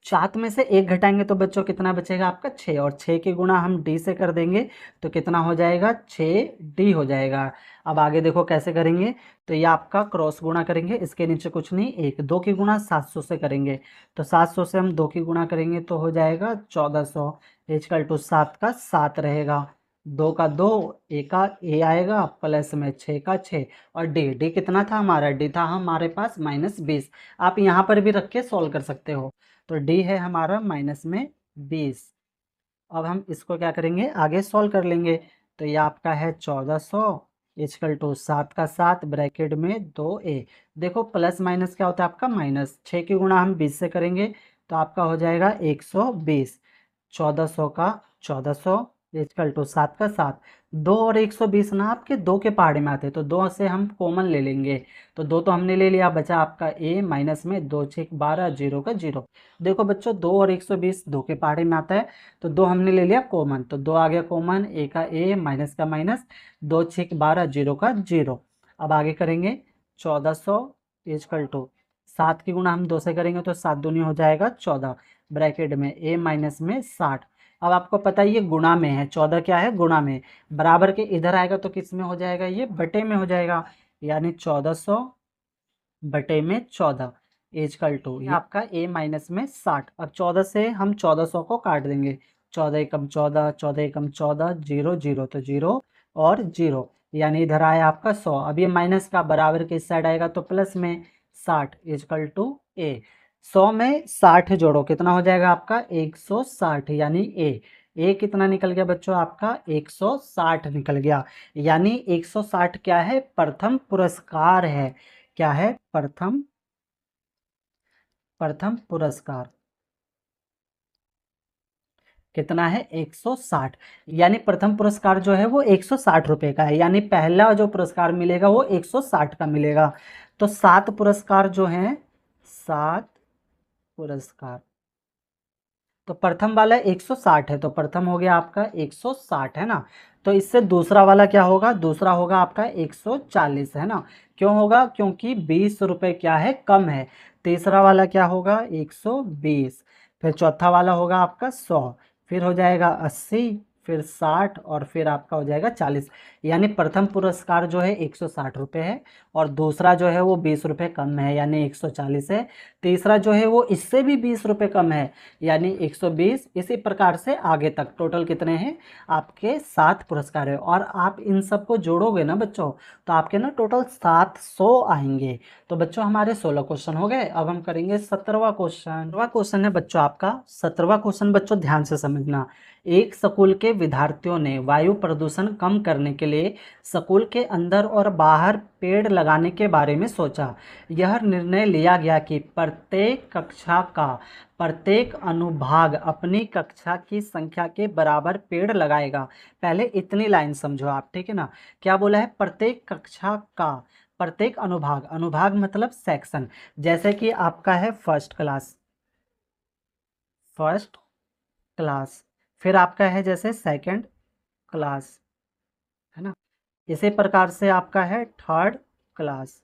7 में से 1 घटाएंगे तो बच्चों कितना बचेगा आपका? 6। और 6 की गुणा हम D से कर देंगे तो कितना हो जाएगा? 6D हो जाएगा। अब आगे देखो कैसे करेंगे। तो ये आपका क्रॉस गुणा करेंगे, इसके नीचे कुछ नहीं, 1 2 की गुणा 700 से करेंगे। तो 700 से हम 2 की गुणा करेंगे तो हो जाएगा 1400। इक्वल टू 7 का 7 रहेगा, 2 का 2, ए का ए आएगा, प्लस में 6 का 6। और डी कितना था हमारा? डी था हमारे पास -20। आप यहाँ पर भी रख के सॉल्व कर सकते हो। तो डी है हमारा -20। अब हम इसको क्या करेंगे? आगे सॉल्व कर लेंगे। तो ये आपका है 1400 इक्वल टू 7 का 7 ब्रैकेट में 2A। देखो प्लस माइनस क्या होता है आपका? माइनस। 6 की गुणा हम 20 से करेंगे तो आपका हो जाएगा 120। 1400 का 1400 इक्वल टू 7 का 7। 2 और 120 ना आपके 2 के पहाड़े में आते, तो 2 से हम कॉमन ले लेंगे। तो 2 तो हमने ले लिया, बचा आपका ए माइनस में 2 6 12 0 का 0। देखो बच्चों 2 और 120 2 के पहाड़े में आता है, तो 2 हमने ले लिया कॉमन, तो 2 आ गया कॉमन, ए का ए माइनस का माइनस, 2 6 12 0 का 0। अब आगे करेंगे 1400 इक्वल टू 7 की गुणा हम 2 से करेंगे तो 7 दूनी हो जाएगा 14 ब्रैकेट में ए माइनस में 60। अब आपको पता है ये गुणा में है, 14 क्या है? गुणा में। बराबर के इधर आएगा तो किस में हो जाएगा? ये बटे में हो जाएगा। यानी 1400 बटे में 14 इक्वल टू आपका ए माइनस में 60। अब 14 से हम 1400 को काट देंगे। 14 एकम 14, 14 एकम 14, 0 0 तो 0 और 0। यानी इधर आया आपका 100। अब ये माइनस का बराबर के इस साइड आएगा तो प्लस में 60 इक्वल टू ए। 100 में 60 जोड़ो, कितना हो जाएगा आपका? 160 यानी ए। ए कितना निकल गया बच्चों आपका 160 निकल गया। यानी 160 क्या है, प्रथम पुरस्कार है। क्या है, प्रथम प्रथम पुरस्कार कितना है 160। यानी प्रथम पुरस्कार जो है वो 160 रुपए का है, यानी पहला जो पुरस्कार मिलेगा वो 160 का मिलेगा। तो 7 पुरस्कार जो हैं, 7 पुरस्कार, तो प्रथम वाला 160 है, तो प्रथम हो गया आपका 160 है ना। तो इससे दूसरा वाला क्या होगा, दूसरा होगा आपका 140 है ना। क्यों होगा, क्योंकि 20 रुपए क्या है, कम है। तीसरा वाला क्या होगा 120, फिर चौथा वाला होगा आपका 100, फिर हो जाएगा 80, फिर 60 और फिर आपका हो जाएगा 40। यानी प्रथम पुरस्कार जो है 160 रुपये है, और दूसरा जो है वो 20 रुपये कम है यानी 140 है। तीसरा जो है वो इससे भी 20 रुपये कम है यानी 120। इसी प्रकार से आगे तक टोटल कितने हैं आपके 7 पुरस्कार है। और आप इन सबको जोड़ोगे ना बच्चों, तो आपके ना टोटल 700 आएंगे। तो बच्चों हमारे 16 क्वेश्चन हो गए। अब हम करेंगे 17वां क्वेश्चन। 17वां क्वेश्चन है बच्चों आपका, 17वां क्वेश्चन बच्चों ध्यान से समझना। एक स्कूल के विद्यार्थियों ने वायु प्रदूषण कम करने के लिए स्कूल के अंदर और बाहर पेड़ लगाने के बारे में सोचा। यह निर्णय लिया गया कि प्रत्येक कक्षा का प्रत्येक अनुभाग अपनी कक्षा की संख्या के बराबर पेड़ लगाएगा। पहले इतनी लाइन समझो आप, ठीक है ना। क्या बोला है, प्रत्येक कक्षा का प्रत्येक अनुभाग, अनुभाग मतलब सेक्शन। जैसे कि आपका है फर्स्ट क्लास, फर्स्ट क्लास, फिर आपका है जैसे सेकंड क्लास, है ना। इसी प्रकार से आपका है थर्ड क्लास,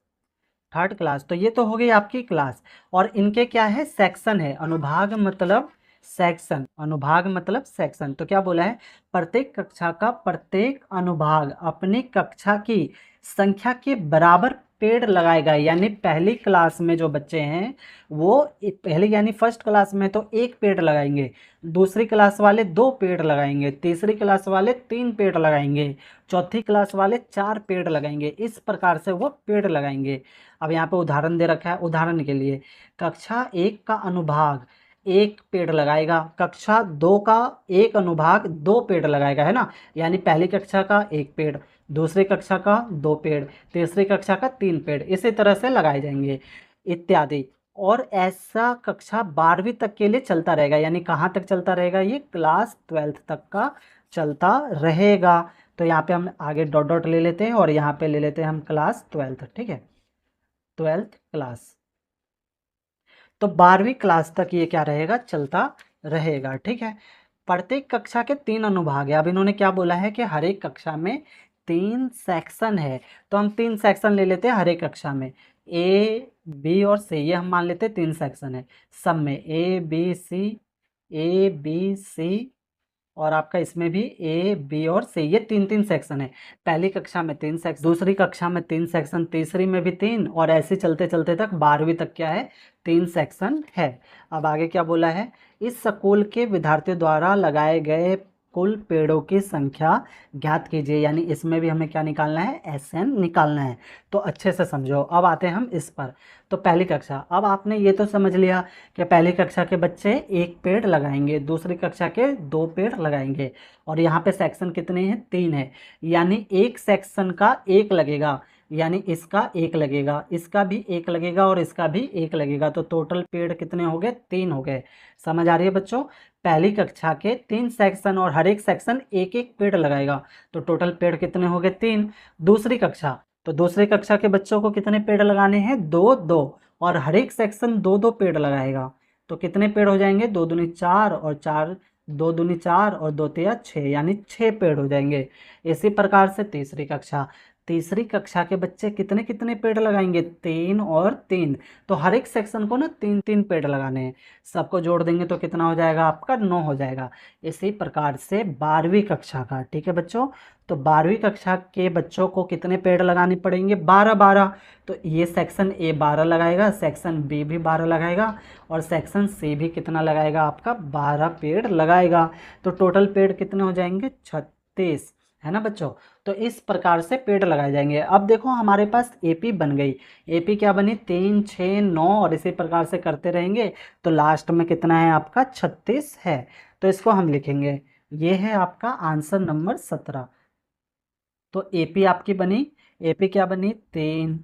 थर्ड क्लास। तो ये तो हो गई आपकी क्लास, और इनके क्या है, सेक्शन है। अनुभाग मतलब सेक्शन, अनुभाग मतलब सेक्शन। तो क्या बोला है, प्रत्येक कक्षा का प्रत्येक अनुभाग अपनी कक्षा की संख्या के बराबर पेड़ लगाएगा। यानी पहली क्लास में जो बच्चे हैं वो पहली यानी फर्स्ट क्लास में तो एक पेड़ लगाएंगे, दूसरी क्लास वाले 2 पेड़ लगाएंगे, तीसरी क्लास वाले 3 पेड़ लगाएंगे, चौथी क्लास वाले 4 पेड़ लगाएंगे। इस प्रकार से वो पेड़ लगाएंगे। अब यहाँ पे उदाहरण दे रखा है, उदाहरण के लिए कक्षा 1 का अनुभाग 1 पेड़ लगाएगा, कक्षा 2 का एक अनुभाग 2 पेड़ लगाएगा, है ना। यानी पहली कक्षा का 1 पेड़, दूसरी कक्षा का 2 पेड़, तीसरी कक्षा का 3 पेड़, इसी तरह से लगाए जाएंगे इत्यादि। और ऐसा कक्षा 12वीं तक के लिए चलता रहेगा। यानी कहाँ तक चलता रहेगा, ये क्लास 12th तक का चलता रहेगा। तो यहाँ पे हम आगे डॉट डॉट ले लेते हैं और यहाँ पे ले लेते हैं हम क्लास 12th, ठीक है, 12th क्लास। तो 12वीं क्लास तक ये क्या रहेगा, चलता रहेगा, ठीक है। प्रत्येक कक्षा के 3 अनुभाग है। अब इन्होंने क्या बोला है कि हर एक कक्षा में 3 सेक्शन है, तो हम 3 सेक्शन ले लेते हैं हर एक कक्षा में। ए बी और सी, ये हम मान लेते हैं 3 सेक्शन है सब में, A B C, A B C, और आपका इसमें भी ए बी और सी, ये 3-3 सेक्शन है। पहली कक्षा में 3 सेक्शन, दूसरी कक्षा में 3 सेक्शन, तीसरी में भी 3, और ऐसे चलते चलते तक 12वीं तक क्या है, 3 सेक्शन है। अब आगे क्या बोला है, इस स्कूल के विद्यार्थियों द्वारा लगाए गए कुल पेड़ों की संख्या ज्ञात कीजिए। यानी इसमें भी हमें क्या निकालना है, SN निकालना है। तो अच्छे से समझो। अब आते हैं हम इस पर। तो पहली कक्षा, अब आपने ये तो समझ लिया कि पहली कक्षा के बच्चे 1 पेड़ लगाएंगे, दूसरी कक्षा के 2 पेड़ लगाएंगे, और यहाँ पे सेक्शन कितने हैं, 3 है। यानी एक सेक्शन का 1 लगेगा, यानी इसका 1 लगेगा, इसका भी 1 लगेगा, और इसका भी 1 लगेगा। तो टोटल पेड़ कितने हो गए, 3 हो गए। समझ आ रही है बच्चों। पहली कक्षा के 3 सेक्शन और हर एक सेक्शन 1-1 पेड़ लगाएगा, तो टोटल पेड़ कितने हो गए, 3। दूसरी कक्षा, तो दूसरी कक्षा के बच्चों को कितने पेड़ लगाने हैं, 2-2, और हर एक सेक्शन 2-2 पेड़ लगाएगा। तो कितने पेड़ हो जाएंगे, 2 दूनी 4 और 4, 2 दूनी 4 और 2 तिया 6, यानी 6 पेड़ हो जाएंगे। इसी प्रकार से तीसरी कक्षा, तीसरी कक्षा के बच्चे कितने कितने पेड़ लगाएंगे, 3 और 3। तो हर एक सेक्शन को ना 3-3 पेड़ लगाने हैं। सबको जोड़ देंगे तो कितना हो जाएगा आपका, 9 हो जाएगा। इसी प्रकार से 12वीं कक्षा का, ठीक है बच्चों। तो 12वीं कक्षा के बच्चों को कितने पेड़ लगाने पड़ेंगे, 12-12। तो ये सेक्शन ए 12 लगाएगा, सेक्शन बी भी 12 लगाएगा, और सेक्शन सी भी कितना लगाएगा आपका, 12 पेड़ लगाएगा। तो टोटल पेड़ कितने हो जाएंगे, 36, है ना बच्चों। तो इस प्रकार से पेड़ लगाए जाएंगे। अब देखो हमारे पास एपी बन गई। एपी क्या बनी, 3, 6, 9, और इसी प्रकार से करते रहेंगे। तो लास्ट में कितना है आपका, 36 है। तो इसको हम लिखेंगे ये है आपका आंसर नंबर 17। तो एपी आपकी बनी, एपी क्या बनी, 3,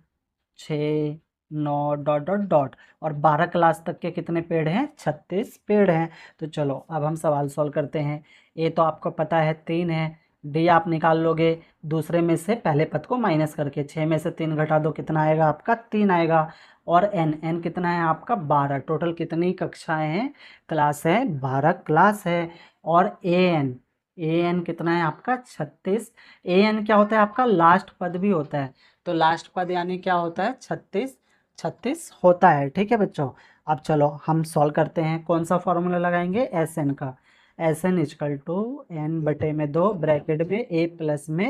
6, 9 डॉट डॉट डॉट, और 12 क्लास तक के कितने पेड़ हैं, 36 पेड़ हैं। तो चलो अब हम सवाल सॉल्व करते हैं। ए तो आपको पता है 3 है, डी आप निकाल लोगे दूसरे में से पहले पद को माइनस करके, 6 में से 3 घटा दो कितना आएगा आपका, 3 आएगा। और एन, एन कितना है आपका 12, टोटल कितनी कक्षाएं हैं, क्लास है 12 क्लास है। और ए एन, ए एन कितना है आपका 36। ए एन क्या होता है आपका, लास्ट पद भी होता है, तो लास्ट पद यानी क्या होता है 36, 36 होता है। ठीक है बच्चों, अब चलो हम सॉल्व करते हैं। कौन सा फॉर्मूला लगाएंगे, एस एन का। S N is equal to N बटे में 2 ब्रैकेट में ए प्लस में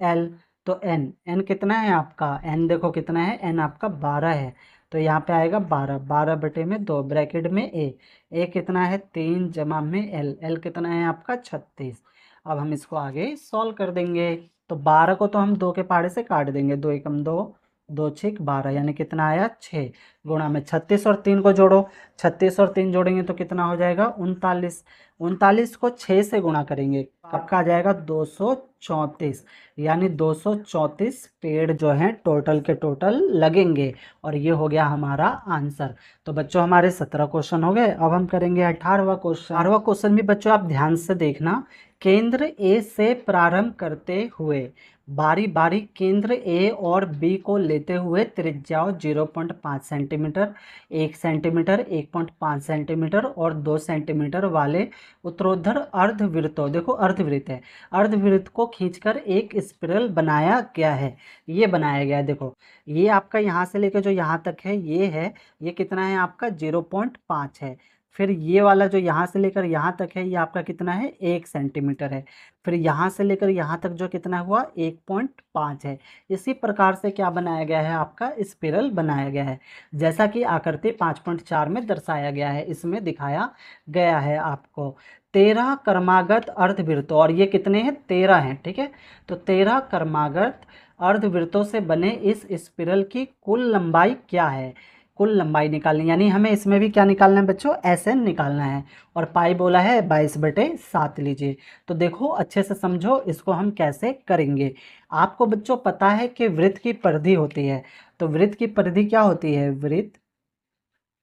एल। तो एन, एन कितना है आपका, एन देखो कितना है, एन आपका 12 है, तो यहाँ पे आएगा 12, 12 बटे में 2 ब्रैकेट में ए कितना है 3 जमा में एल, एल कितना है आपका 36। अब हम इसको आगे सॉल्व कर देंगे। तो 12 को तो हम 2 के पहाड़े से काट देंगे, 2 एकम 2, 2 छिक 12, यानी कितना आया 6, गुणा में 36 और 3 को जोड़ो, 36 और 3 जोड़ेंगे तो कितना हो जाएगा 39, 39 को 6 से गुणा करेंगे आपका आ जाएगा 234, यानी 234 पेड़ जो हैं टोटल के टोटल लगेंगे, और ये हो गया हमारा आंसर। तो बच्चों हमारे 17 क्वेश्चन हो गए। अब हम करेंगे 18वां क्वेश्चन। 18वां क्वेश्चन भी बच्चों आप ध्यान से देखना। केंद्र ए से प्रारंभ करते हुए बारी बारी केंद्र ए और बी को लेते हुए त्रिज्याओं 0.5 सेंटीमीटर, 1 सेंटीमीटर, 1.5 सेंटीमीटर और 2 सेंटीमीटर वाले उत्तरोत्तर अर्धवृत्तों, देखो अर्धवृत्त है, अर्धवृत्त को खींचकर एक स्पिरल बनाया गया है। ये बनाया गया है, देखो ये आपका यहाँ से लेकर जो यहाँ तक है ये है, ये कितना है आपका 0.5 है। फिर ये वाला जो यहाँ से लेकर यहाँ तक है ये आपका कितना है 1 सेंटीमीटर है। फिर यहाँ से लेकर यहाँ तक जो कितना हुआ 1.5 है। इसी प्रकार से क्या बनाया गया है आपका स्पिरल बनाया गया है, जैसा कि आकृति 5.4 में दर्शाया गया है, इसमें दिखाया गया है आपको। 13 क्रमागत अर्धवृत्तों, और ये कितने हैं 13 हैं, ठीक है। तो 13 क्रमागत अर्धवृत्तों से बने इस स्पिरल की कुल लंबाई क्या है, कुल लंबाई निकालनी, यानी हमें इसमें भी क्या निकालना है बच्चों, एस एन निकालना है। और पाई बोला है 22/7 लीजिए। तो देखो अच्छे से समझो इसको हम कैसे करेंगे। आपको बच्चों पता है कि वृत्त की परिधि होती है, तो वृत्त की परिधि क्या होती है, वृत्त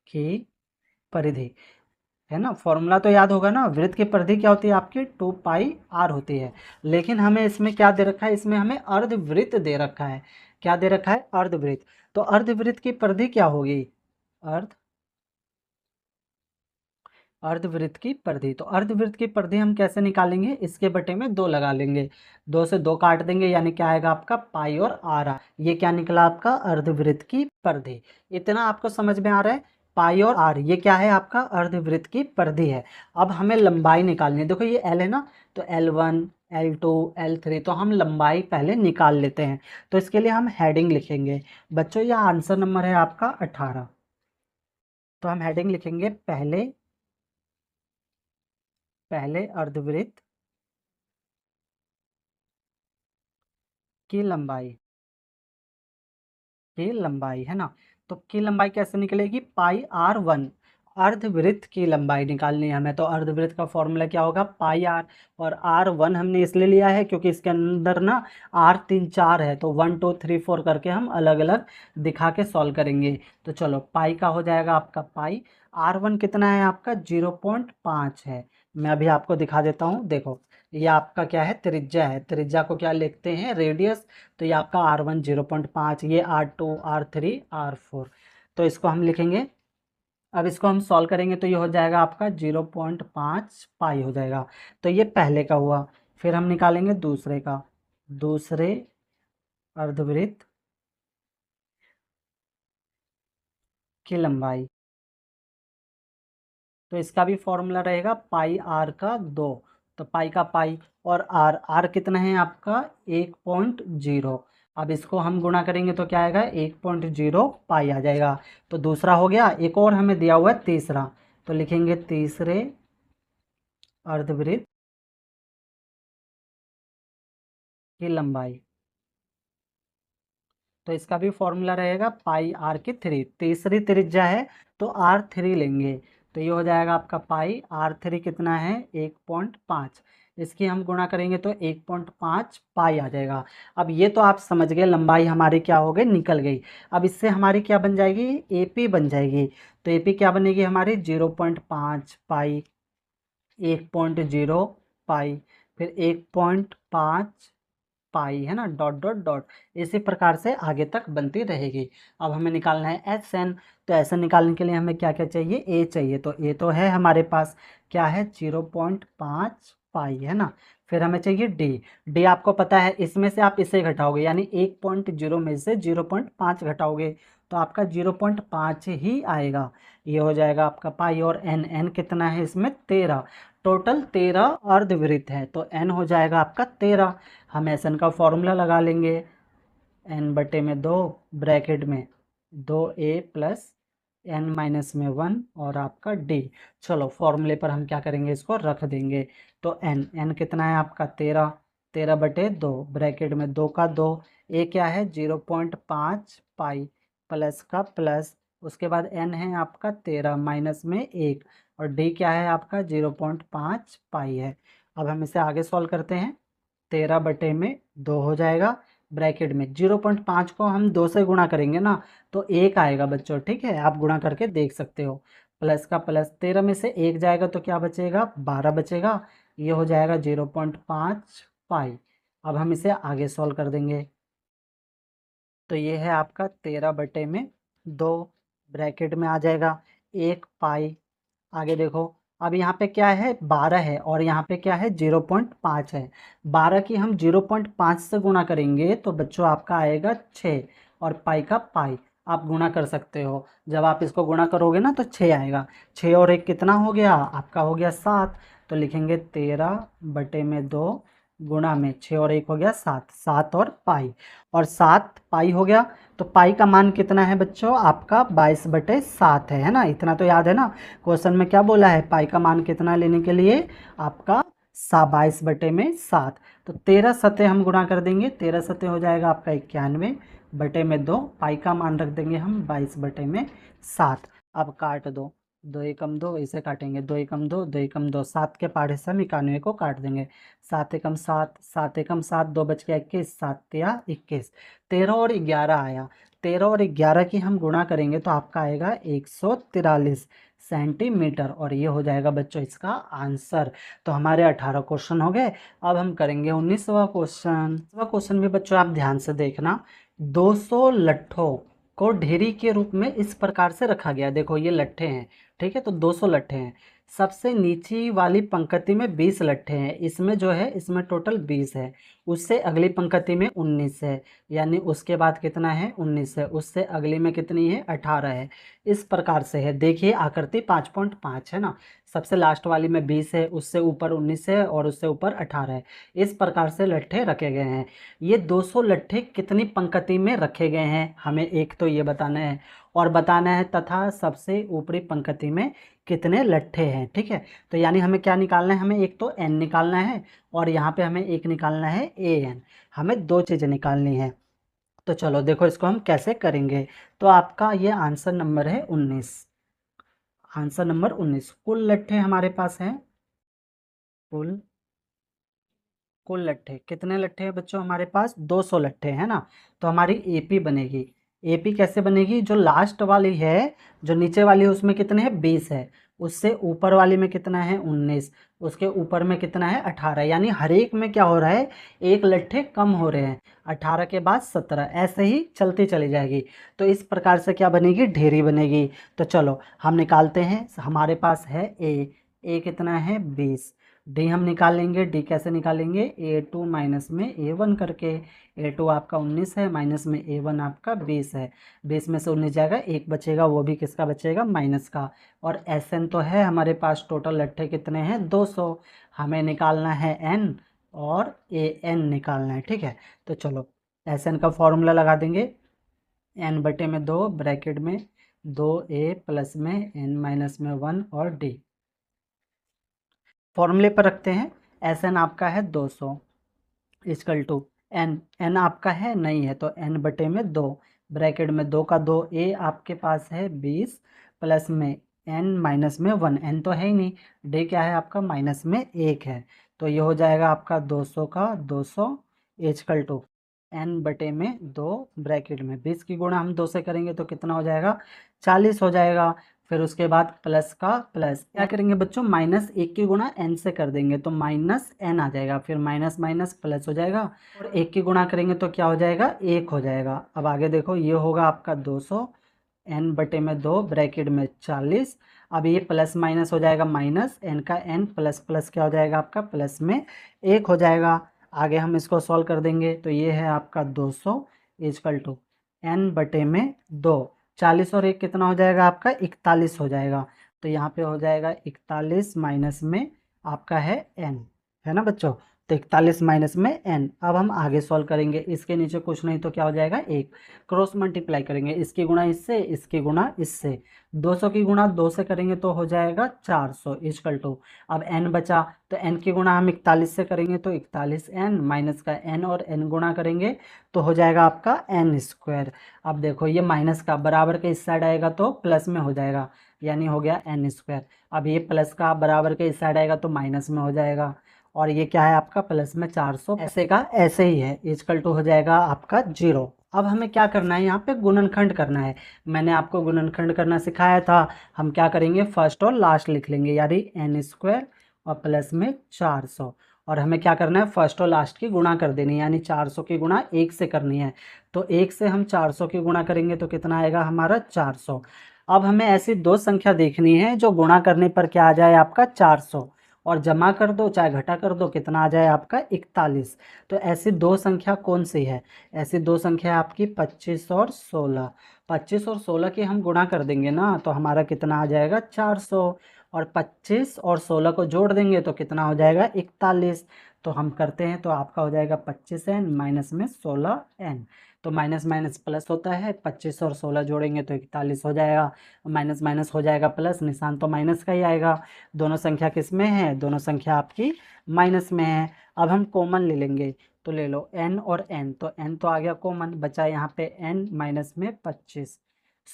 की परिधि, है ना, फॉर्मूला तो याद होगा ना। वृत्त की परिधि क्या होती है आपकी 2πr होती है। लेकिन हमें इसमें क्या दे रखा है, इसमें हमें अर्धवृत्त दे रखा है। क्या दे रखा है, अर्धवृत्त। तो अर्धवृत्त की परिधि क्या होगी, अर्ध अर्धवृत्त की परिधि। तो अर्धवृत्त की परिधि हम कैसे निकालेंगे, इसके बटे में 2 लगा लेंगे, 2 से 2 काट देंगे, यानी क्या आएगा आपका पाई और आर। ये क्या निकला आपका अर्धवृत्त की परिधि। इतना आपको समझ में आ रहा है, पाई और आर ये क्या है आपका अर्धवृत्त की परिधि है। अब हमें लंबाई निकालनी है, देखो ये एल है ना, तो L1, L2, L3, तो हम लंबाई पहले निकाल लेते हैं। तो इसके लिए हम हेडिंग लिखेंगे बच्चों, यह आंसर नंबर है आपका 18। तो हम हेडिंग लिखेंगे पहले, पहले अर्धवृत्त की लंबाई, की लंबाई है ना। तो की लंबाई कैसे निकलेगी, πr1, अर्धवृत्त की लंबाई निकालनी है हमें। तो अर्धवृत्त का फॉर्मूला क्या होगा, πr, और r1 हमने इसलिए लिया है क्योंकि इसके अंदर ना r 3 4 है, तो 1 2 3 4 करके हम अलग अलग दिखा के सॉल्व करेंगे। तो चलो पाई का हो जाएगा आपका पाई, r1 कितना है आपका 0.5 है। मैं अभी आपको दिखा देता हूँ, देखो ये आपका क्या है त्रिज्या है, त्रिज्या को क्या लिखते हैं रेडियस। तो ये आपका R1 0.5, ये R2, R3, R4, तो इसको हम लिखेंगे। अब इसको हम सॉल्व करेंगे तो ये हो जाएगा आपका 0.5 पाई हो जाएगा। तो ये पहले का हुआ। फिर हम निकालेंगे दूसरे का, दूसरे अर्धवृत्त की लंबाई। तो इसका भी फॉर्मूला रहेगा पाई आर का 2, तो पाई का पाई, और आर, आर कितना है आपका 1.0। अब इसको हम गुणा करेंगे तो क्या आएगा 1.0 पाई आ जाएगा। तो दूसरा हो गया, एक और हमें दिया हुआ है तीसरा, तो लिखेंगे तीसरे अर्धवृत्त की लंबाई। तो इसका भी फॉर्मूला रहेगा पाई आर की 3, तीसरी त्रिज्या है तो R3 लेंगे। तो ये हो जाएगा आपका पाई R3 कितना है 1.5। इसकी हम गुणा करेंगे तो 1.5 पाई आ जाएगा। अब ये तो आप समझ गए, लंबाई हमारी क्या हो गई, निकल गई। अब इससे हमारी क्या बन जाएगी, एपी बन जाएगी। तो एपी क्या बनेगी हमारी, 0.5 पाई, 1.0 पाई, फिर 1.5 पाई, है ना, डॉट डॉट डॉट। इसी प्रकार से आगे तक बनती रहेगी। अब हमें निकालना है एस एन। तो एस एन निकालने के लिए हमें क्या क्या चाहिए, ए चाहिए। तो ए तो है हमारे पास, क्या है, 0.5 पाई, है ना। फिर हमें चाहिए डी। डी आपको पता है, इसमें से आप इसे घटाओगे, यानी 1.0 में से 0.5 घटाओगे तो आपका 0.5 ही आएगा। ये हो जाएगा आपका पाई। और एन, एन कितना है इसमें, 13। टोटल 13 अर्धवृत्त है, तो एन हो जाएगा आपका 13। हम एस एन का फॉर्मूला लगा लेंगे, एन बटे में 2, ब्रैकेट में 2a प्लस एन माइनस में 1 और आपका डी। चलो फॉर्मूले पर हम क्या करेंगे, इसको रख देंगे। तो एन, एन कितना है आपका 13, 13 बटे 2, ब्रैकेट में 2 का 2, ए क्या है 0.5 पाई, प्लस का प्लस, उसके बाद एन है आपका 13 माइनस में 1, और डी क्या है आपका 0.5 पाई है। अब हम इसे आगे सॉल्व करते हैं। 13 बटे में 2 हो जाएगा, ब्रैकेट में 0.5 को हम 2 से गुणा करेंगे ना तो 1 आएगा बच्चों, ठीक है, आप गुणा करके देख सकते हो। प्लस का प्लस, 13 में से 1 जाएगा तो क्या बचेगा, 12 बचेगा। ये हो जाएगा 0.5 पाई। अब हम इसे आगे सॉल्व कर देंगे। तो ये है आपका 13 बटे में 2, ब्रैकेट में आ जाएगा 1 पाई। आगे देखो, अब यहाँ पे क्या है, 12 है, और यहाँ पे क्या है, 0.5 है। 12 की हम 0.5 से गुणा करेंगे तो बच्चों आपका आएगा 6, और पाई का पाई आप गुणा कर सकते हो। जब आप इसको गुणा करोगे ना तो 6 आएगा। 6 और 1 कितना हो गया आपका, हो गया 7। तो लिखेंगे 13 बटे में 2 गुणा में 6 और 1 हो गया 7, 7 और पाई, और 7 पाई हो गया। तो पाई का मान कितना है बच्चों आपका, 22/7 है ना। इतना तो याद है ना, क्वेश्चन में क्या बोला है, पाई का मान कितना लेने के लिए, आपका 22/7। तो 13 सतह हम गुणा कर देंगे, 13 सतह हो जाएगा आपका 91 बटे में 2, पाई का मान रख देंगे हम 22/7। अब काट दो, 2 एकम 2, इसे काटेंगे, 2 एकम 2, 2 एकम 2, 7 के पहाड़े से हम 91 को काट देंगे। 7 एकम 7, 7 एकम 7, 2 बच गया 21, 7 तिया 21। 13 और 11 आया, 13 और 11 की हम गुणा करेंगे तो आपका आएगा 143 सेंटीमीटर, और ये हो जाएगा बच्चों इसका आंसर। तो हमारे 18 क्वेश्चन हो गए। अब हम करेंगे 19वां क्वेश्चन। 19वां क्वेश्चन भी बच्चों आप ध्यान से देखना। 200 लट्ठों को ढेरी के रूप में इस प्रकार से रखा गया। देखो ये लट्ठे हैं, ठीक है, तो 200 लट्ठे हैं। सबसे नीची वाली पंक्ति में 20 लट्ठे हैं, इसमें जो है इसमें टोटल 20 है। उससे अगली पंक्ति में 19 है, यानी उसके बाद कितना है, 19 है। उससे अगली में कितनी है, 18 है। इस प्रकार से है, देखिए आकृति 5.5 है ना। सबसे लास्ट वाली में 20 है, उससे ऊपर 19 है, और उससे ऊपर 18 है। इस प्रकार से लट्ठे रखे गए हैं। ये 200 लट्ठे कितनी पंक्ति में रखे गए हैं, हमें एक तो ये बताना है, और बताना है तथा सबसे ऊपरी पंक्ति में कितने लट्ठे हैं, ठीक है। तो यानी हमें क्या निकालना है, हमें एक तो एन निकालना है, और यहाँ पे हमें एक निकालना है ए एन। हमें दो चीज़ें निकालनी है। तो चलो देखो इसको हम कैसे करेंगे। तो आपका ये आंसर नंबर है 19। Answer number 19। कुल लट्ठे हमारे पास हैं, कुल कुल लट्ठे कितने लट्ठे हैं बच्चों हमारे पास, 200 लट्ठे हैं ना। तो हमारी एपी बनेगी। एपी कैसे बनेगी, जो लास्ट वाली है, जो नीचे वाली है उसमें कितने हैं, 20 है। उससे ऊपर वाली में कितना है, 19। उसके ऊपर में कितना है, 18। यानी हर एक में क्या हो रहा है, एक लट्ठे कम हो रहे हैं। 18 के बाद 17, ऐसे ही चलती चली जाएगी। तो इस प्रकार से क्या बनेगी, ढेरी बनेगी। तो चलो हम निकालते हैं। हमारे पास है ए कितना है, 20। डी हम निकालेंगे, डी कैसे निकालेंगे, A2 माइनस में A1 करके। A2 आपका 19 है, माइनस में A1 आपका 20 है। 20 में से 19 जाएगा, एक बचेगा, वो भी किसका बचेगा, माइनस का। और SN तो है हमारे पास, टोटल लट्ठे कितने हैं, 200। हमें निकालना है N, और AN निकालना है, ठीक है। तो चलो SN का फॉर्मूला लगा देंगे, N बटे में 2, ब्रैकेट में 2A प्लस में N माइनस में 1 और D। फॉर्मूले पर रखते हैं। एस एन आपका है 200 इजकल टू एन, एन आपका है नहीं है, तो एन बटे में 2, ब्रैकेट में 2 का 2, ए आपके पास है 20 प्लस में एन माइनस में 1, एन तो है ही नहीं, डे क्या है आपका माइनस में 1 है। तो ये हो जाएगा आपका 200 का 200 इजकल टू n बटे में 2 ब्रैकेट में 20 की गुणा हम 2 से करेंगे तो कितना हो जाएगा 40 हो जाएगा। फिर उसके बाद प्लस का प्लस क्या करेंगे बच्चों, -1 की गुणा n से कर देंगे तो -n आ जाएगा, फिर माइनस माइनस प्लस हो जाएगा और 1 की गुणा करेंगे तो क्या हो जाएगा 1 हो जाएगा। अब आगे देखो ये होगा आपका 200 n बटे में 2 ब्रैकेट में 40। अब ये प्लस माइनस हो जाएगा माइनस, n का n प्लस प्लस क्या हो जाएगा आपका प्लस में 1 हो जाएगा। आगे हम इसको सॉल्व कर देंगे तो ये है आपका 200 इजकल टू n बटे में 2, 40 और 1 कितना हो जाएगा आपका 41 हो जाएगा। तो यहाँ पे हो जाएगा 41 माइनस में आपका है n, है ना बच्चों। तो 41 माइनस में n। अब हम आगे सॉल्व करेंगे, इसके नीचे कुछ नहीं तो क्या हो जाएगा 1, क्रॉस मल्टीप्लाई करेंगे, इसकी गुणा इससे इसकी गुणा इससे, 200 की गुणा 2 से करेंगे तो हो जाएगा 400 इजकल टू। अब n बचा तो n की गुणा हम 41 से करेंगे तो 41n माइनस का n और n गुणा करेंगे तो हो जाएगा आपका n स्क्वायर। अब देखो ये माइनस का बराबर के इस साइड आएगा तो प्लस में हो जाएगा, यानी हो गया n स्क्वायर। अब ये प्लस का बराबर के इस साइड आएगा तो माइनस में हो जाएगा और ये क्या है आपका प्लस में 400, ऐसे का ऐसे ही है, इजकल टू हो जाएगा आपका 0। अब हमें क्या करना है, यहाँ पे गुणनखंड करना है। मैंने आपको गुणनखंड करना सिखाया था। हम क्या करेंगे फर्स्ट और लास्ट लिख लेंगे, यानी n स्क्वायर और प्लस में 400। और हमें क्या करना है फर्स्ट और लास्ट की गुणा कर देनी है, यानी 400 की गुणा 1 से करनी है। तो 1 से हम 400 की गुणा करेंगे तो कितना आएगा हमारा 400। अब हमें ऐसी दो संख्या देखनी है जो गुणा करने पर क्या आ जाए आपका 400 और जमा कर दो चाहे घटा कर दो कितना आ जाए आपका 41। तो ऐसी दो संख्या कौन सी है, ऐसी दो संख्या आपकी 25 और 16। 25 और 16 की हम गुणा कर देंगे ना तो हमारा कितना आ जाएगा 400 और 25 और 16 को जोड़ देंगे तो कितना हो जाएगा 41। तो हम करते हैं तो आपका हो जाएगा 25n माइनस में 16n। तो माइनस माइनस प्लस होता है, 25 और 16 जोड़ेंगे तो 41 हो जाएगा, माइनस माइनस हो जाएगा प्लस, निशान तो माइनस का ही आएगा। दोनों संख्या किस में है, दोनों संख्या आपकी माइनस में है। अब हम कॉमन ले लेंगे तो ले लो n और n, तो n तो आ गया कॉमन, बचा यहाँ पे n माइनस में 25।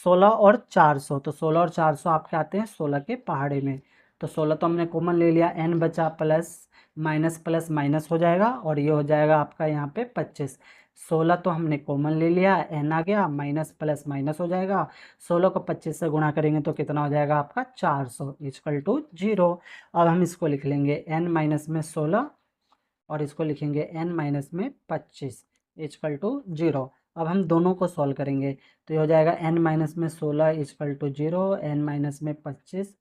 16 और 400, तो 16 और 400 आपके आते हैं 16 के पहाड़े में। तो 16 तो हमने कॉमन ले लिया, n बचा प्लस माइनस प्लस माइनस हो जाएगा और ये हो जाएगा आपका यहाँ पे 25। 16 तो हमने कॉमन ले लिया, n आ गया, माइनस प्लस माइनस हो जाएगा। 16 को 25 से गुणा करेंगे तो कितना हो जाएगा आपका 400 इजकल टू 0। अब हम इसको लिख लेंगे n माइनस में 16 और इसको लिखेंगे n माइनस में 25 इजकल टू 0। अब हम दोनों को सॉल्व करेंगे तो ये हो जाएगा n माइनस में 16 इजकल टू 0, n माइनस में 25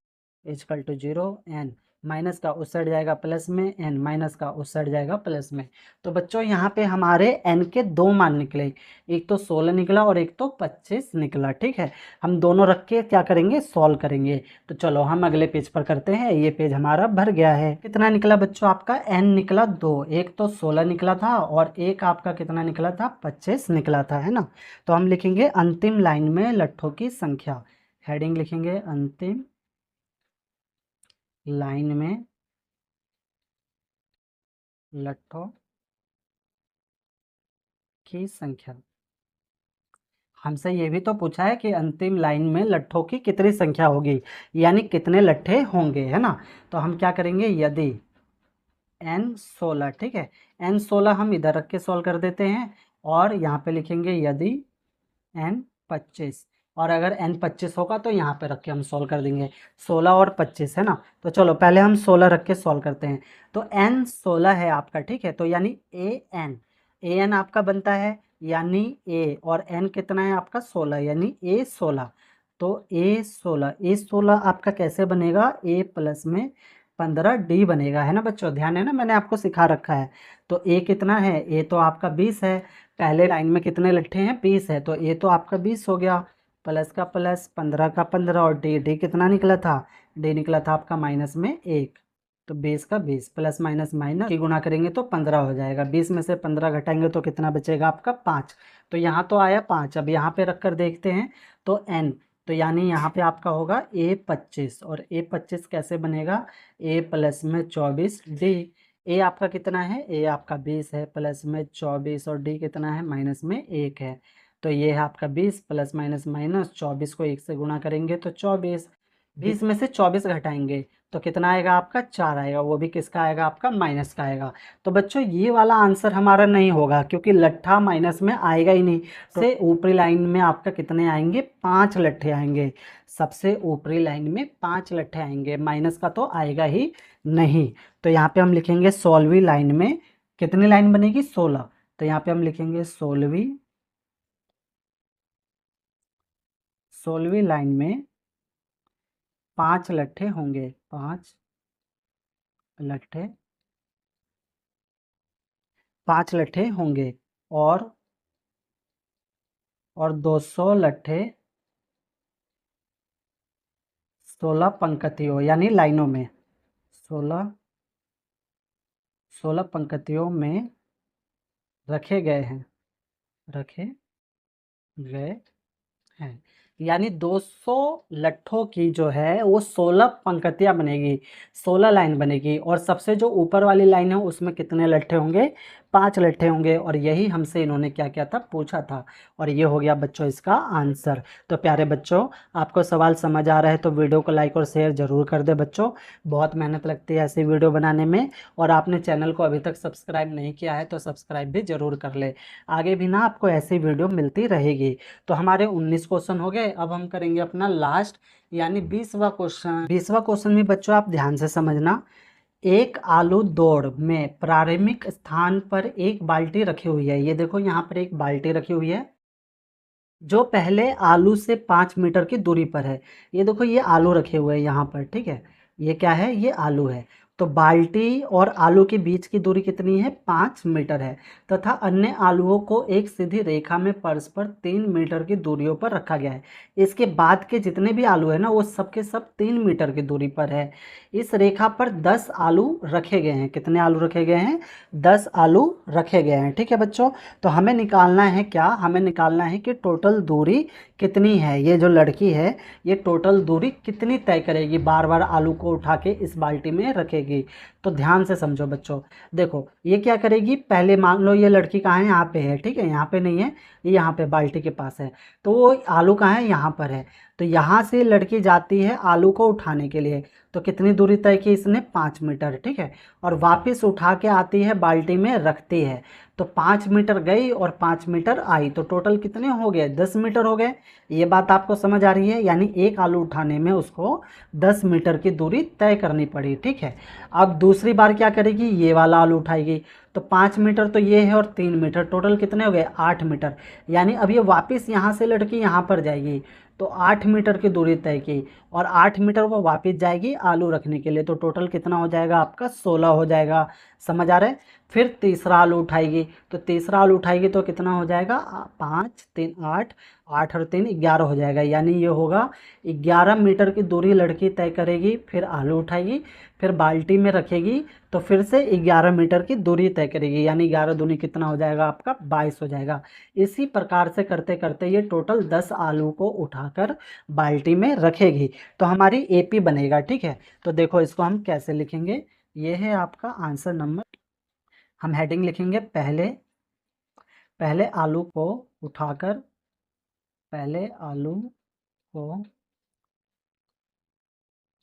इजकल टू 0, n माइनस का उस साइड जाएगा प्लस में, n माइनस का उस साइड जाएगा प्लस में। तो बच्चों यहाँ पे हमारे n के दो मान निकले, एक तो 16 निकला और एक तो 25 निकला। ठीक है, हम दोनों रख के क्या करेंगे सॉल्व करेंगे। तो चलो हम अगले पेज पर करते हैं, ये पेज हमारा भर गया है। कितना निकला बच्चों आपका n निकला 2, एक तो 16 निकला था और एक आपका कितना निकला था 25 निकला था, है ना। तो हम लिखेंगे अंतिम लाइन में लट्ठों की संख्या, हेडिंग लिखेंगे अंतिम लाइन में लट्ठों की संख्या। हमसे ये भी तो पूछा है कि अंतिम लाइन में लट्ठों की कितनी संख्या होगी, यानी कितने लट्ठे होंगे, है ना। तो हम क्या करेंगे, यदि n 16, ठीक है, n 16 हम इधर रख के सॉल्व कर देते हैं और यहाँ पे लिखेंगे यदि n 25, और अगर n 25 होगा तो यहाँ पे रख के हम सॉल्व कर देंगे, 16 और 25, है ना। तो चलो पहले हम 16 रख के सॉल्व करते हैं। तो n 16 है आपका, ठीक है, तो यानी an आपका बनता है, यानी a और n कितना है आपका 16, यानी a 16। तो a 16 आपका कैसे बनेगा, a प्लस में 15d बनेगा, है ना बच्चों, ध्यान है ना, मैंने आपको सिखा रखा है। तो a कितना है, a तो आपका 20 है, पहले लाइन में कितने लट्ठे हैं 20 है, तो ये तो आपका 20 हो गया, प्लस का प्लस 15 का 15 और डी कितना निकला था, डी निकला था आपका माइनस में 1। तो 20 का 20 प्लस माइनस माइनस की गुणा करेंगे तो 15 हो जाएगा, 20 में से 15 घटाएंगे तो कितना बचेगा आपका 5। तो यहाँ तो आया 5, अब यहाँ पे रख कर देखते हैं तो n, तो यानी यहाँ पे आपका होगा a25, और a25 कैसे बनेगा, a प्लस में 24 डी, ए आपका कितना है, ए आपका 20 है, प्लस में 24 और डी कितना है माइनस में 1 है। तो ये है आपका 20 प्लस माइनस माइनस, 24 को 1 से गुणा करेंगे तो 24, 20 में से 24 घटाएंगे तो कितना आएगा आपका 4 आएगा, वो भी किसका आएगा आपका माइनस का आएगा। तो बच्चों ये वाला आंसर हमारा नहीं होगा क्योंकि लट्ठा माइनस में आएगा ही नहीं। तो ऊपरी लाइन में आपका कितने आएंगे, 5 लट्ठे आएंगे। सबसे ऊपरी लाइन में 5 लट्ठे आएंगे, माइनस का तो आएगा ही नहीं। तो यहाँ पे हम लिखेंगे 16वीं लाइन में कितनी लाइन बनेगी, 16। तो यहाँ पे हम लिखेंगे 16वीं लाइन में 5 लट्ठे होंगे, 5 लट्ठे, 5 लट्ठे होंगे। और 200 लट्ठे 16 पंक्तियों यानी लाइनों में, 16 पंक्तियों में रखे गए हैं, रखे गए हैं। यानी 200 लट्ठों की जो है वो 16 पंक्तियां बनेगी, 16 लाइन बनेगी। और सबसे जो ऊपर वाली लाइन है उसमें कितने लट्ठे होंगे, 5 लट्ठे होंगे। और यही हमसे इन्होंने क्या किया था, पूछा था। और ये हो गया बच्चों इसका आंसर। तो प्यारे बच्चों, आपको सवाल समझ आ रहा है तो वीडियो को लाइक और शेयर जरूर कर दे बच्चों। बहुत मेहनत लगती है ऐसी वीडियो बनाने में। और आपने चैनल को अभी तक सब्सक्राइब नहीं किया है तो सब्सक्राइब भी जरूर कर ले। आगे भी ना आपको ऐसी वीडियो मिलती रहेगी। तो हमारे 19 क्वेश्चन हो गए। अब हम करेंगे अपना लास्ट यानी 20वां क्वेश्चन। 20वां क्वेश्चन में बच्चों आप ध्यान से समझना। एक आलू दौड़ में प्रारंभिक स्थान पर एक बाल्टी रखी हुई है। ये देखो यहाँ पर एक बाल्टी रखी हुई है जो पहले आलू से 5 मीटर की दूरी पर है। ये देखो ये आलू रखे हुए हैं यहाँ पर, ठीक है। ये क्या है, ये आलू है। तो बाल्टी और आलू के बीच की दूरी कितनी है, 5 मीटर है। तथा अन्य आलूओं को एक सीधी रेखा में परस्पर 3 मीटर की दूरियों पर रखा गया है। इसके बाद के जितने भी आलू है ना वो सब के सब 3 मीटर की दूरी पर है। इस रेखा पर 10 आलू रखे गए हैं। कितने आलू रखे गए हैं, 10 आलू रखे गए हैं, ठीक है बच्चों। तो हमें निकालना है क्या, हमें निकालना है कि टोटल दूरी कितनी है। ये जो लड़की है ये टोटल दूरी कितनी तय करेगी, बार बार आलू को उठा के इस बाल्टी में रखेगी। तो ध्यान से समझो बच्चों। देखो ये क्या करेगी, पहले मान लो ये लड़की कहाँ है, यहाँ पे है, ठीक है। यहाँ पे नहीं है, ये यहाँ पे बाल्टी के पास है। तो वो आलू कहाँ है, यहाँ पर है। तो यहाँ से लड़की जाती है आलू को उठाने के लिए। तो कितनी दूरी तय की इसने, 5 मीटर, ठीक है। और वापस उठा के आती है बाल्टी में रखती है। तो 5 मीटर गई और 5 मीटर आई, तो टोटल कितने हो गए, 10 मीटर हो गए। ये बात आपको समझ आ रही है। यानी एक आलू उठाने में उसको 10 मीटर की दूरी तय करनी पड़ी, ठीक है। अब दूसरी बार क्या करेगी, ये वाला आलू उठाएगी। तो 5 मीटर तो ये है और 3 मीटर, टोटल कितने हो गए, 8 मीटर। यानी अब ये वापस यहाँ से लड़की यहाँ पर जाएगी। तो 8 मीटर की दूरी तय की और 8 मीटर वो वापस जाएगी आलू रखने के लिए। तो टोटल कितना हो जाएगा आपका, 16 हो जाएगा। समझ आ रहा है। फिर तीसरा आलू उठाएगी। तो तीसरा आलू उठाएगी तो कितना हो जाएगा, 5 3 8, 8 और 3 11 हो जाएगा। यानी ये होगा 11 मीटर की दूरी लड़की तय करेगी, फिर आलू उठाएगी, फिर बाल्टी में रखेगी, तो फिर से 11 मीटर की दूरी तय करेगी। यानी 11 दूनी कितना हो जाएगा आपका, 22 हो जाएगा। इसी प्रकार से करते करते ये टोटल 10 आलू को उठाकर बाल्टी में रखेगी। तो हमारी एपी बनेगा, ठीक है। तो देखो इसको हम कैसे लिखेंगे, ये है आपका आंसर नंबर। हम हेडिंग लिखेंगे, पहले पहले आलू को उठाकर, पहले आलू को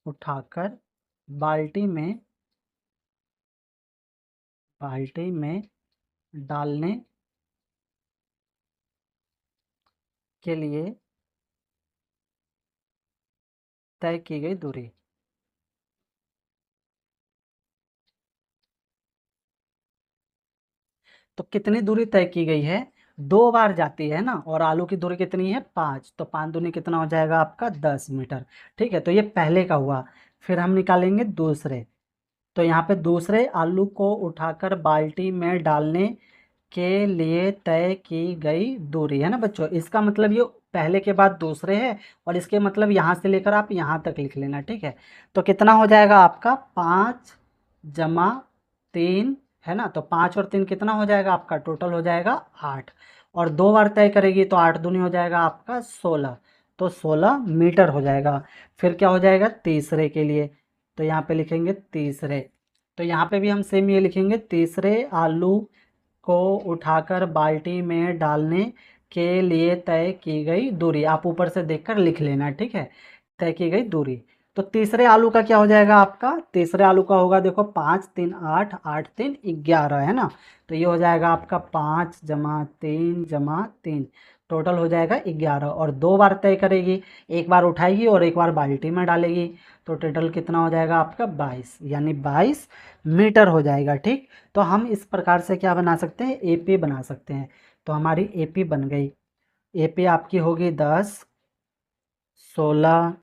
उठाकर बाल्टी में, बाल्टी में डालने के लिए तय की गई दूरी। तो कितनी दूरी तय की गई है, 2 बार जाती है ना। और आलू की दूरी कितनी है, 5। तो 5 दूनी कितना हो जाएगा आपका, 10 मीटर, ठीक है। तो ये पहले का हुआ। फिर हम निकालेंगे दूसरे। तो यहाँ पे दूसरे आलू को उठाकर बाल्टी में डालने के लिए तय की गई दूरी है ना बच्चों। इसका मतलब ये पहले के बाद दूसरे है और इसके मतलब यहाँ से लेकर आप यहाँ तक लिख लेना, ठीक है। तो कितना हो जाएगा आपका, 5 + 3 है ना। तो 5 और 3 कितना हो जाएगा आपका, टोटल हो जाएगा 8। और 2 बार तय करेगी तो 8 दूनी हो जाएगा आपका 16। तो 16 मीटर हो जाएगा। फिर क्या हो जाएगा तीसरे के लिए, तो यहाँ पे लिखेंगे तीसरे। तो यहाँ पे भी हम सेम ये लिखेंगे, तीसरे आलू को उठाकर बाल्टी में डालने के लिए तय की गई दूरी। आप ऊपर से देखकर लिख लेना, ठीक है। तय की गई दूरी। तो तीसरे आलू का क्या हो जाएगा आपका, तीसरे आलू का होगा देखो 5 3 8, 8 3 11 है ना। तो ये हो जाएगा आपका 5 जमा 3 जमा 3, टोटल हो जाएगा 11। और 2 बार तय करेगी, एक बार उठाएगी और एक बार बाल्टी में डालेगी, तो टोटल कितना हो जाएगा आपका 22, यानी 22 मीटर हो जाएगा। ठीक, तो हम इस प्रकार से क्या बना सकते हैं, एपी बना सकते हैं। तो हमारी एपी बन गई, एपी आपकी होगी 10, 16,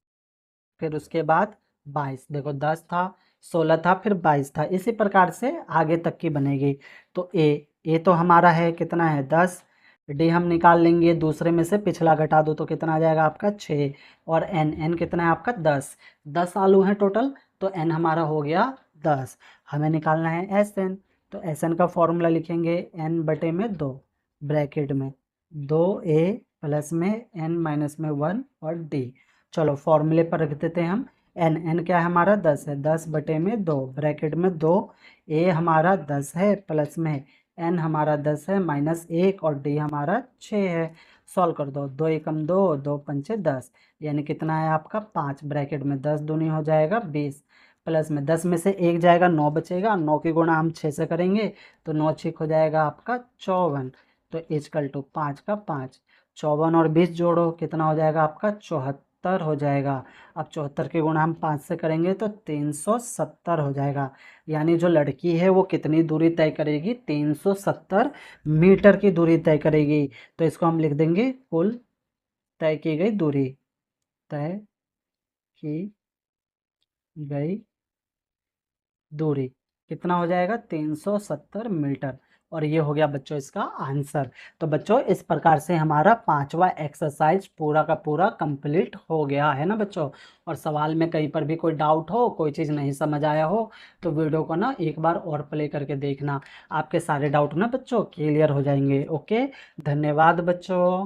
फिर उसके बाद 22, देखो 10 था, 16 था, फिर 22 था, इसी प्रकार से आगे तक की बनेगी। तो ए तो हमारा है कितना है 10, डी हम निकाल लेंगे, दूसरे में से पिछला घटा दो तो कितना आ जाएगा आपका 6, और एन कितना है आपका 10, 10 आलू हैं टोटल, तो एन हमारा हो गया 10। हमें निकालना है एस एन, तो एस एन का फॉर्मूला लिखेंगे एन बटे में 2, ब्रैकेट में 2a प्लस में एन माइनस में 1 और डी। चलो फॉर्मूले पर रख देते हैं हम, एन क्या है हमारा 10 है, 10 बटे में 2, ब्रैकेट में 2, ए हमारा 10 है प्लस में एन हमारा 10 है माइनस 1 और डी हमारा 6 है। सॉल्व कर दो, 2 एकम 2, 2 पंचे 10, यानी कितना है आपका 5, ब्रैकेट में 10 दूनी हो जाएगा 20, प्लस में 10 में से 1 जाएगा 9 बचेगा, 9 की गुणा हम 6 से करेंगे तो 9 6 हो जाएगा आपका 54, तो इजकल टू 5 का 5, 54 और 20 जोड़ो कितना हो जाएगा आपका 74 हो जाएगा। अब 74 के गुणा हम 5 से करेंगे तो 370 हो जाएगा, यानी जो लड़की है वो कितनी दूरी तय करेगी, 370 मीटर की दूरी तय करेगी। तो इसको हम लिख देंगे कुल तय की गई दूरी, तय की गई दूरी कितना हो जाएगा 370 मीटर। और ये हो गया बच्चों इसका आंसर। तो बच्चों इस प्रकार से हमारा 5वां एक्सरसाइज पूरा का पूरा कंप्लीट हो गया है ना बच्चों। और सवाल में कहीं पर भी कोई डाउट हो, कोई चीज़ नहीं समझ आया हो, तो वीडियो को ना एक बार और प्ले करके देखना, आपके सारे डाउट ना बच्चों क्लियर हो जाएंगे। ओके, धन्यवाद बच्चों।